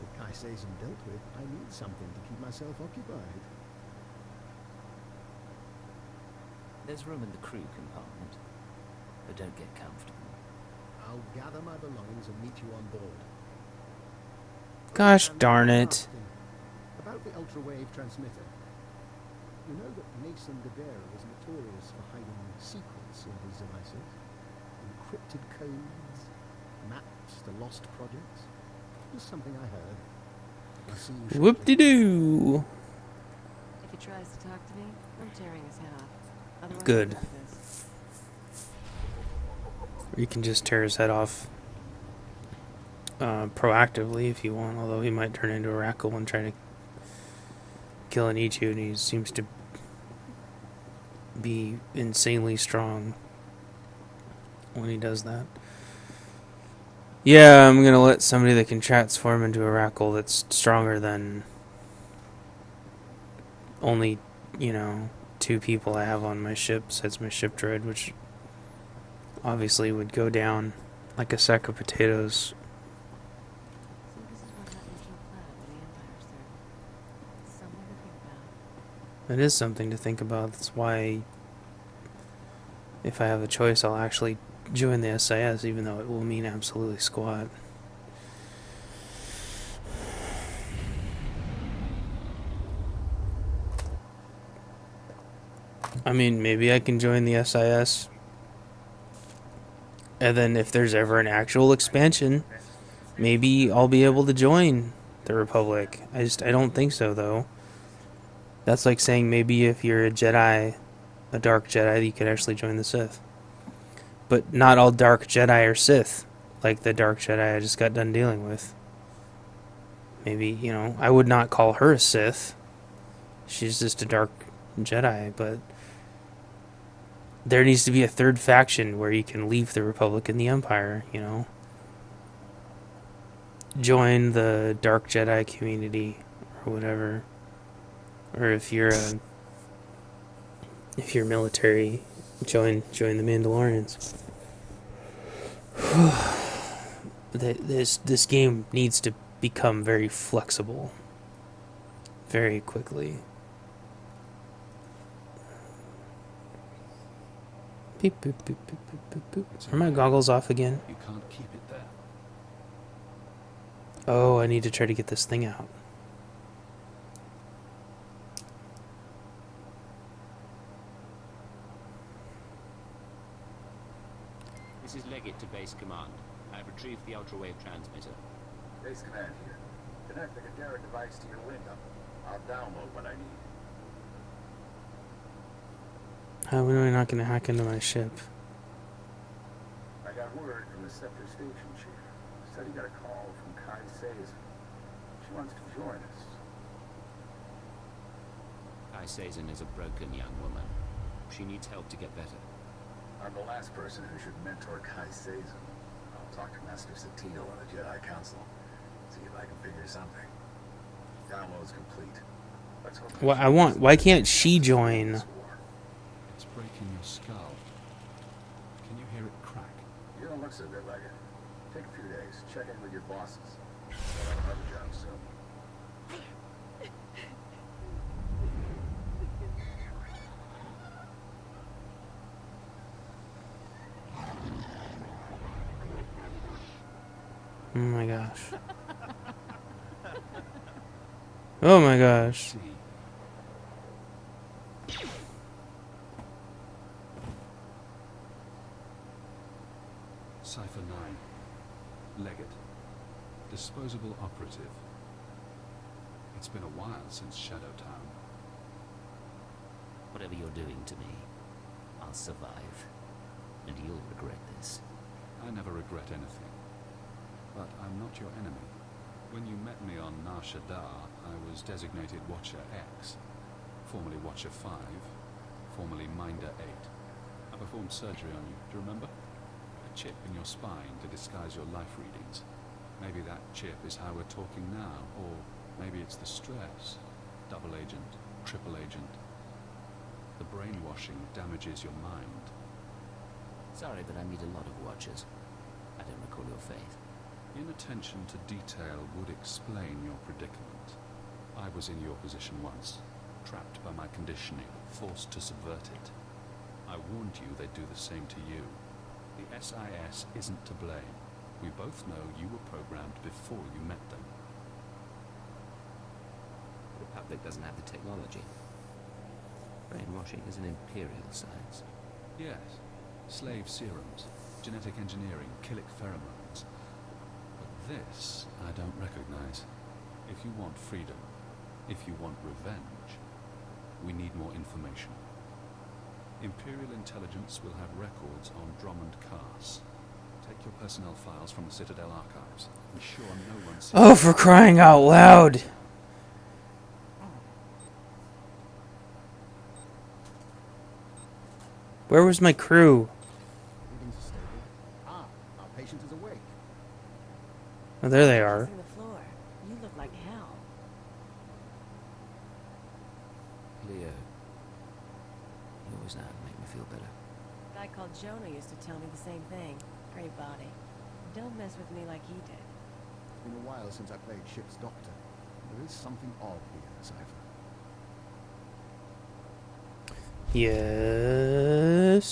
S7: With Kai Sazin dealt with, I need something to keep myself occupied.
S10: There's room in the crew compartment, but don't get comfortable.
S7: I'll gather my belongings and meet you on board.
S2: Gosh
S7: And
S2: darn
S7: one
S2: it.
S7: last thing. About the ultrawave transmitter. You know that Mason Godera was notorious for hiding secrets in his devices? Encrypted codes, maps to lost projects. Just something I heard. I'll see you shortly.
S2: Whoop-de-doo.
S5: If he tries to talk to me, I'm tearing his head off. Otherwise,
S2: Good.
S5: I'll do this.
S2: You can just tear his head off proactively if you want, although he might turn into a raccoon and try to kill and eat you, and he seems to be insanely strong when he does that. Yeah, I'm gonna let somebody that can transform into a raccoon that's stronger than only, 2 people I have on my ship, besides my ship droid, which obviously would go down like a sack of potatoes.
S5: So this is what happens to a planet when the Empire's there. Something to think about.
S2: It is something to think about. That's why, if I have a choice, I'll actually join the SIS, even though it will mean absolutely squat. I mean, maybe I can join the SIS, and then if there's ever an actual expansion, maybe I'll be able to join the Republic. I don't think so, though. That's like saying maybe if you're a Jedi, a dark Jedi, you could actually join the Sith. But not all dark Jedi are Sith, like the dark Jedi I just got done dealing with. Maybe, I would not call her a Sith. She's just a dark Jedi, but there needs to be a third faction where you can leave the Republic and the Empire, Join the dark Jedi community or whatever. Or if you're military, join the Mandalorians. This game needs to become very flexible very quickly. Beep, boop, boop, boop, boop, boop, boop. Are my goggles off again?
S11: You can't keep it there.
S2: Oh, I need to try to get this thing out.
S10: This is Leggett to Base Command. I've retrieved the ultrawave transmitter.
S13: Base command here. Connect the Godera device to your window. I'll download what I need.
S2: How am I not going to hack into my ship?
S13: I got word from the Scepter Station Chief. Said he got a call from Kai Sazin. She wants to join us.
S10: Kai Sazin is a broken young woman. She needs help to get better.
S13: I'm the last person who should mentor Kai Sazin. I'll talk to Master Satele and the Jedi Council. See if I can figure something. Download's complete. Let's hope.
S2: Why can't she join?
S11: It's breaking your skull. Can you hear it crack?
S13: You don't look so good, Leggett. Take a few days. Check in with your bosses. I'll have another job soon.
S2: Oh my gosh. Oh my gosh.
S11: Cipher 9. Legate. Disposable operative. It's been a while since Shadowtown.
S10: Whatever you're doing to me, I'll survive. And you'll regret this.
S11: I never regret anything. But I'm not your enemy. When you met me on Nar Shaddaa, I was designated Watcher X, formerly Watcher 5, formerly Minder 8. I performed surgery on you, do you remember? A chip in your spine to disguise your life readings. Maybe that chip is how we're talking now, or maybe it's the stress. Double agent, triple agent. The brainwashing damages your mind.
S10: Sorry, but I meet a lot of Watchers. I don't recall your fate.
S11: Inattention to detail would explain your predicament. I was in your position once, trapped by my conditioning, forced to subvert it. I warned you they'd do the same to you. The SIS isn't to blame. We both know you were programmed before you met them.
S10: The Republic doesn't have the technology. Brainwashing is an Imperial science.
S11: Yes. Slave serums, genetic engineering, killic pheromones. But this I don't recognize. If you want freedom, if you want revenge, we need more information. Imperial intelligence will have records on Drummond Cass. Take your personnel files from the Citadel archives. Ensure no one sees.
S2: Oh, for crying out loud! Where was my crew?
S7: Readings are stable. Ah, our patient is awake.
S2: Oh, there they are.
S5: The floor. You look like hell.
S10: Leo, you always know how to make me feel better.
S5: A guy called Jonah used to tell me the same thing. Great body. Don't mess with me like he did.
S7: It's been a while since I played Ship's Doctor. There is something odd here, Cypher.
S2: Yes.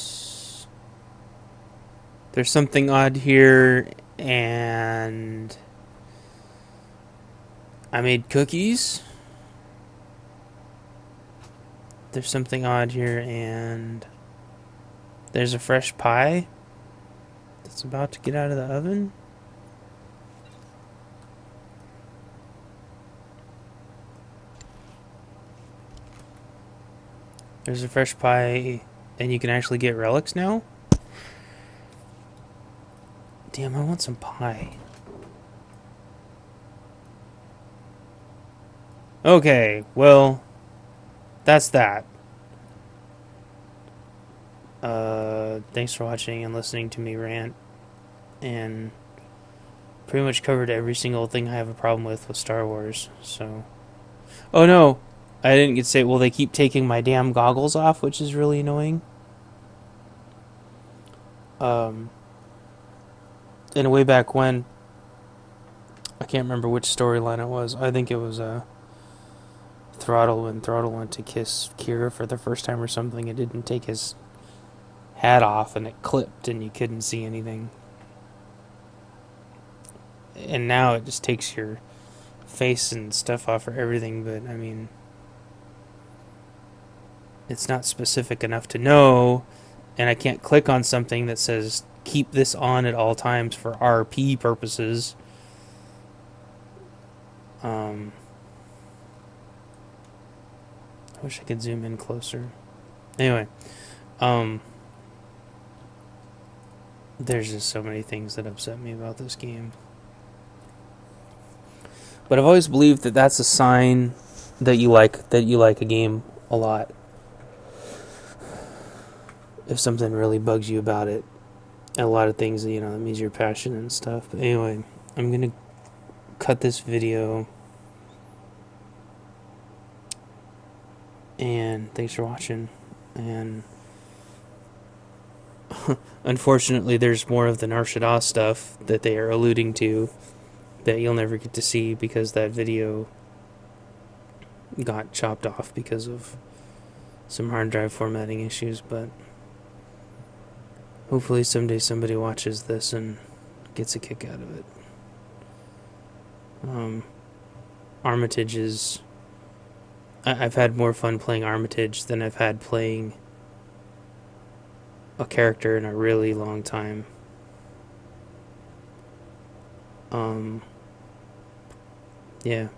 S2: There's something odd here, and I made cookies. There's something odd here, and there's a fresh pie that's about to get out of the oven. There's a fresh pie, and you can actually get relics now? Damn, I want some pie. Okay, well, that's that. Thanks for watching and listening to me rant. And pretty much covered every single thing I have a problem with Star Wars, so... Oh no! I didn't get to say, well, they keep taking my damn goggles off, which is really annoying. And way back when, I can't remember which storyline it was. I think it was Throttle, when Throttle went to kiss Kira for the first time or something. It didn't take his hat off, and it clipped, and you couldn't see anything. And now it just takes your face and stuff off for everything, but I mean... It's not specific enough to know, and I can't click on something that says keep this on at all times for RP purposes. I wish I could zoom in closer. Anyway, there's just so many things that upset me about this game. But I've always believed that that's a sign that you like a game a lot. If something really bugs you about it, and a lot of things, you know, that means you're passionate and stuff. But anyway, I'm gonna cut this video, and thanks for watching. And unfortunately, there's more of the Nar Shaddaa stuff that they are alluding to that you'll never get to see because that video got chopped off because of some hard drive formatting issues, but hopefully someday somebody watches this and gets a kick out of it. Armitage is... I've had more fun playing Armitage than I've had playing a character in a really long time. Yeah.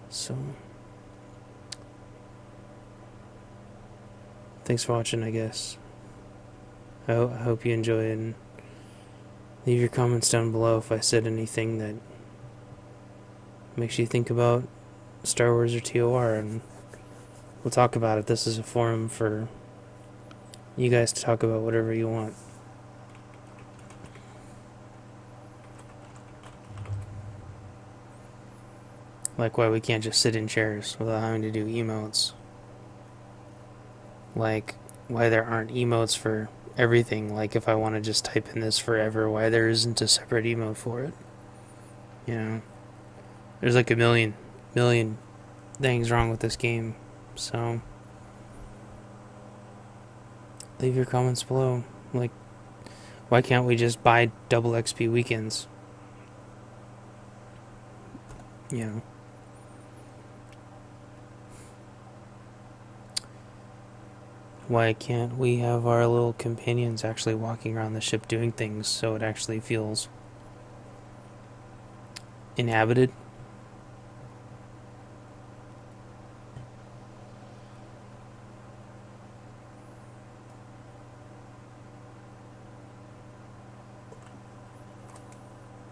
S2: So, thanks for watching, I guess. I hope you enjoy it, and leave your comments down below if I said anything that makes you think about Star Wars or TOR, and we'll talk about it. This is a forum for you guys to talk about whatever you want. Like why we can't just sit in chairs without having to do emotes. Like why there aren't emotes for everything. Like if I want to just type in this forever, why there isn't a separate emote for it. You know, there's like a million things wrong with this game. So leave your comments below. Like, why can't we just buy double XP weekends? You know. Why can't we have our little companions actually walking around the ship doing things so it actually feels inhabited?